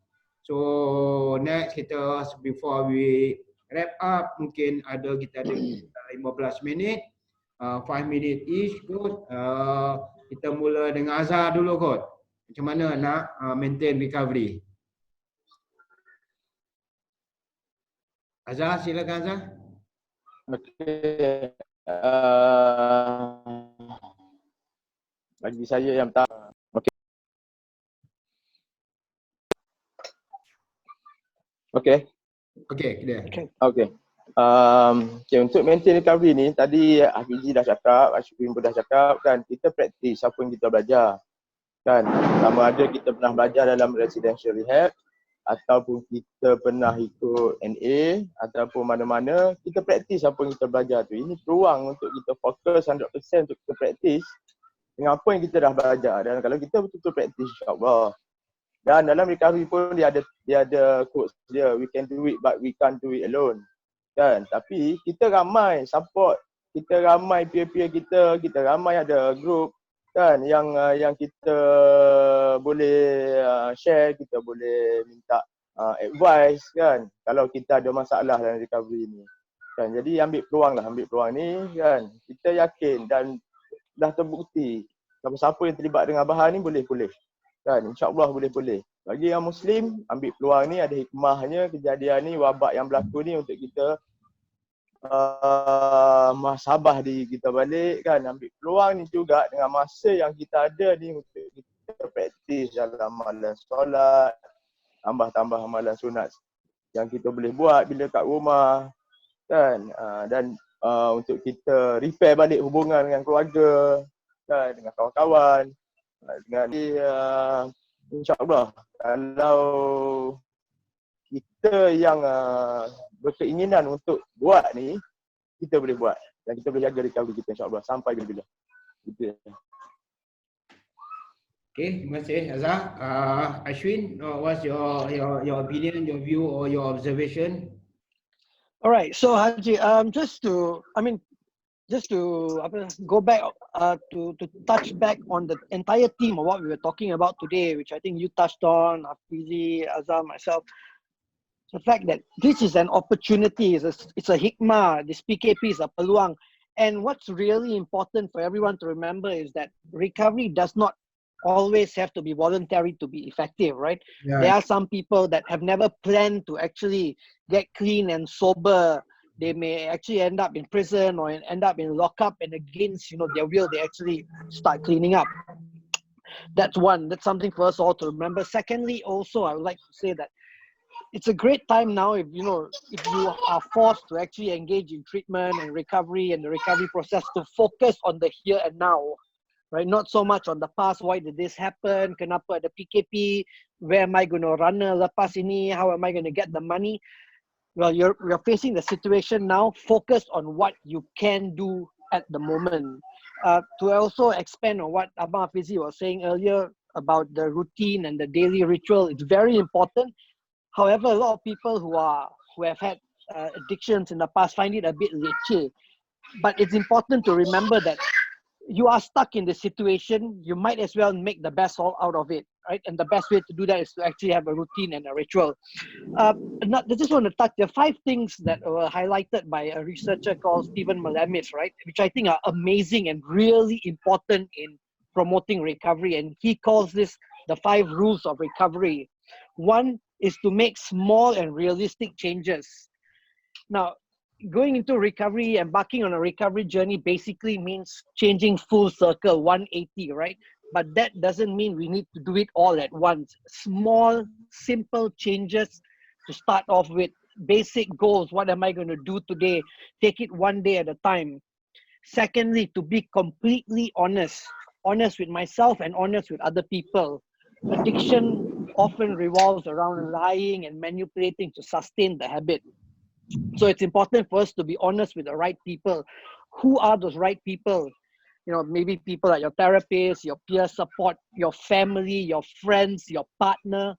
So next kita, before we wrap up, mungkin kita ada 15 minit, 5 minit each kot. Kita mula dengan Azhar dulu kot. Macam mana nak maintain recovery? Azhar, silakan Azhar. Okey. Bagi saya yang tak okey. Okey. Okey, dia. Okey. Okay, untuk maintain recovery ni tadi Hafizi dah cakap, Ashwin pun dah cakap kan, kita praktis apa yang kita belajar. Kan, sama ada kita pernah belajar dalam residential rehab ataupun kita pernah ikut NA ataupun mana-mana, kita praktis apa yang kita belajar tu. Ini peluang untuk kita fokus 100% untuk kita praktis dengan apa yang kita dah belajar, dan kalau kita betul-betul praktis, insya-Allah. Dan dalam recovery pun dia ada quotes dia, we can do it but we can't do it alone. Kan, tapi kita ramai support, kita ramai peer-peer kita ramai ada group kan yang kita boleh share, kita boleh minta advice kan kalau kita ada masalah dalam recovery ni. Kan, jadi ambil peluang ni kan. Kita yakin dan dah terbukti siapa-siapa yang terlibat dengan bahan ni boleh. Kan, insya-Allah boleh. Bagi yang Muslim, ambil peluang ni, ada hikmahnya kejadian ni, wabak yang berlaku ni untuk kita muhasabah diri kita balik kan, ambil peluang ni juga dengan masa yang kita ada ni untuk kita praktis dalam amalan solat, tambah amalan sunat yang kita boleh buat bila kat rumah kan, dan untuk kita repair balik hubungan dengan keluarga kan, dengan kawan-kawan, dengan insya-Allah kalau kita yang berkeinginan untuk buat ni, kita boleh buat dan kita boleh jaga recovery kita insya-Allah sampai bila-bila. Gitu. Okay, terima kasih Azhar. Ashwin, what's your opinion, your view or your observation? All right, so Haji, just to go back to touch back on the entire theme of what we were talking about today, which I think you touched on, Hafizi, Azhar, myself. The fact that this is an opportunity, it's a hikmah, this PKP is a peluang. And what's really important for everyone to remember is that recovery does not always have to be voluntary to be effective, right? Yeah. There are some people that have never planned to actually get clean and sober. They may actually end up in prison or end up in lockup, and against their will, they actually start cleaning up. That's one. That's something for us all to remember. Secondly, also, I would like to say that it's a great time now if you are forced to actually engage in treatment and recovery and the recovery process to focus on the here and now, right? Not so much on the past. Why did this happen? Kenapa ada PKP? Where am I going to run lepas ini? How am I going to get the money? Well, you're facing the situation now. Focus on what you can do at the moment. To also expand on what Abang Hafizi was saying earlier about the routine and the daily ritual, it's very important. However, a lot of people who have had addictions in the past find it a bit leceh. But it's important to remember that you are stuck in the situation. You might as well make the best all out of it, right? And the best way to do that is to actually have a routine and a ritual. I just want to touch the 5 things that were highlighted by a researcher called Stephen Malamis, right? Which I think are amazing and really important in promoting recovery. And he calls this the 5 rules of recovery. One is to make small and realistic changes. Now, going into recovery, embarking on a recovery journey basically means changing full circle, 180, right? But that doesn't mean we need to do it all at once. Small, simple changes to start off with. Basic goals, what am I going to do today? Take it one day at a time. Secondly, to be completely honest with myself and honest with other people. Addiction often revolves around lying and manipulating to sustain the habit. So it's important for us to be honest with the right people. Who are those right people? Maybe people like your therapist, your peer support, your family, your friends, your partner.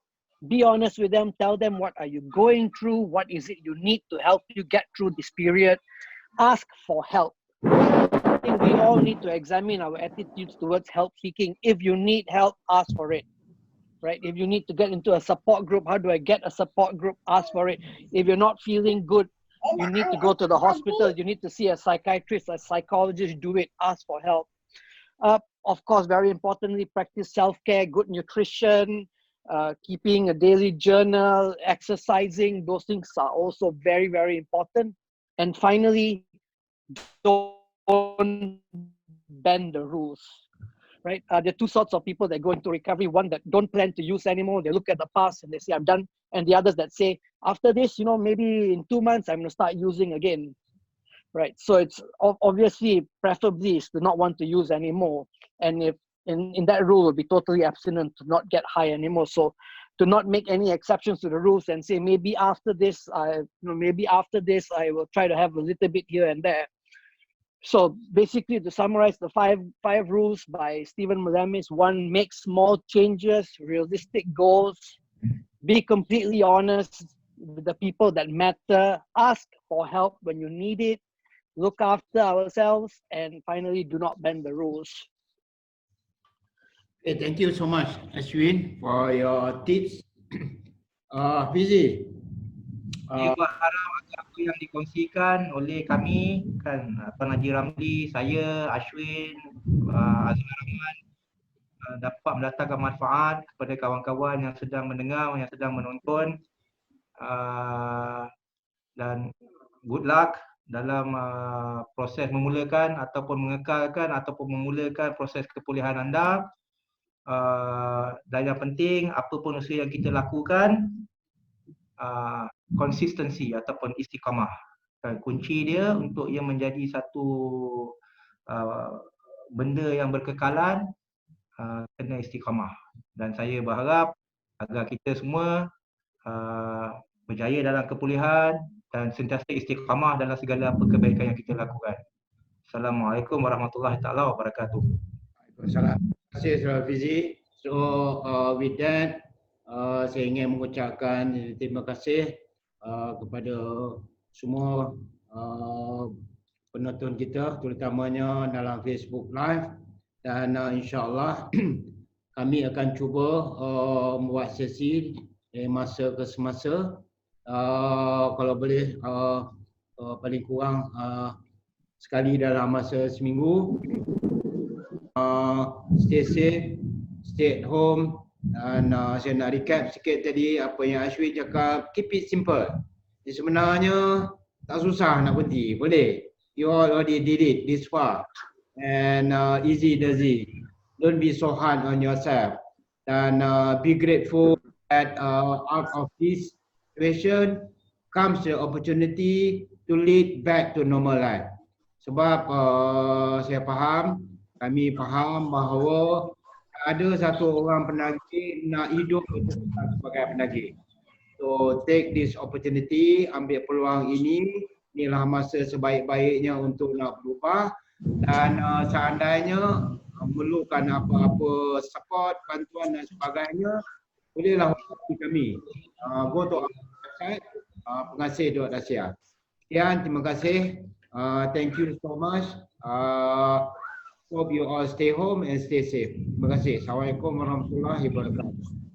Be honest with them. Tell them what are you going through. What is it you need to help you get through this period. Ask for help. I think we all need to examine our attitudes towards help seeking. If you need help, ask for it. Right? If you need to get into a support group, how do I get a support group? Ask for it. If you're not feeling good, you need to go to the hospital. You need to see a psychiatrist, a psychologist. Do it. Ask for help. Of course, very importantly, practice self-care, good nutrition, keeping a daily journal, exercising. Those things are also very, very important. And finally, don't bend the rules. Right? There are two sorts of people that go into recovery. One that don't plan to use anymore. They look at the past and they say, I'm done. And the others that say, after this, maybe in 2 months, I'm going to start using again. Right? So it's obviously, preferably, is to not want to use anymore. And if in that rule, will be totally abstinent to not get high anymore. So to not make any exceptions to the rules and say, maybe after this, I will try to have a little bit here and there. So basically, to summarize the five rules by Stephen Melamis: 1, make small changes, realistic goals, be completely honest with the people that matter, ask for help when you need it, look after ourselves, and finally, do not bend the rules. Okay, thank you so much, Ashwin, for your tips. Fizi. Saya berharap apa yang dikongsikan oleh kami kan, Tuan Haji Ramli, saya, Ashwin, Azman Rahman dapat mendatangkan manfaat kepada kawan-kawan yang sedang mendengar, yang sedang menonton, dan good luck dalam proses memulakan ataupun mengekalkan ataupun memulakan proses kepulihan anda. Dan yang penting, apa pun usaha yang kita lakukan, konsistensi ataupun istiqamah. Kunci dia untuk ia menjadi satu benda yang berkekalan, kena istiqamah. Dan saya berharap agar kita semua berjaya dalam kepulihan dan sentiasa istiqamah dalam segala apa kebaikan yang kita lakukan. Assalamualaikum warahmatullahi taala wabarakatuh. Waalaikumsalam. Terima kasih Saudara Fizi. So with that, saya ingin mengucapkan terima kasih kepada semua penonton kita, terutamanya dalam Facebook Live, dan insyaAllah kami akan cuba membuat sesi masa ke semasa, kalau boleh paling kurang sekali dalam masa seminggu. Stay safe, stay at home. Dan saya nak recap sikit tadi apa yang Ashwin cakap, keep it simple. Sebenarnya tak susah nak berhenti, boleh. You all already did it this far. And easy doesy. Don't be so hard on yourself. Dan be grateful that out of this situation comes the opportunity to lead back to normal life. Sebab saya faham, kami faham bahawa ada satu orang penagih nak hidup sebagai penagih. So take this opportunity, ambil peluang ini. Inilah masa sebaik-baiknya untuk nak berubah. Dan seandainya memerlukan apa-apa support, bantuan dan sebagainya, bolehlah hubungi kami. Go to our website, Pengasih Asia. Sekian, terima kasih. Thank you so much. Hope you all stay home and stay safe. Terima kasih. Assalamualaikum warahmatullahi wabarakatuh.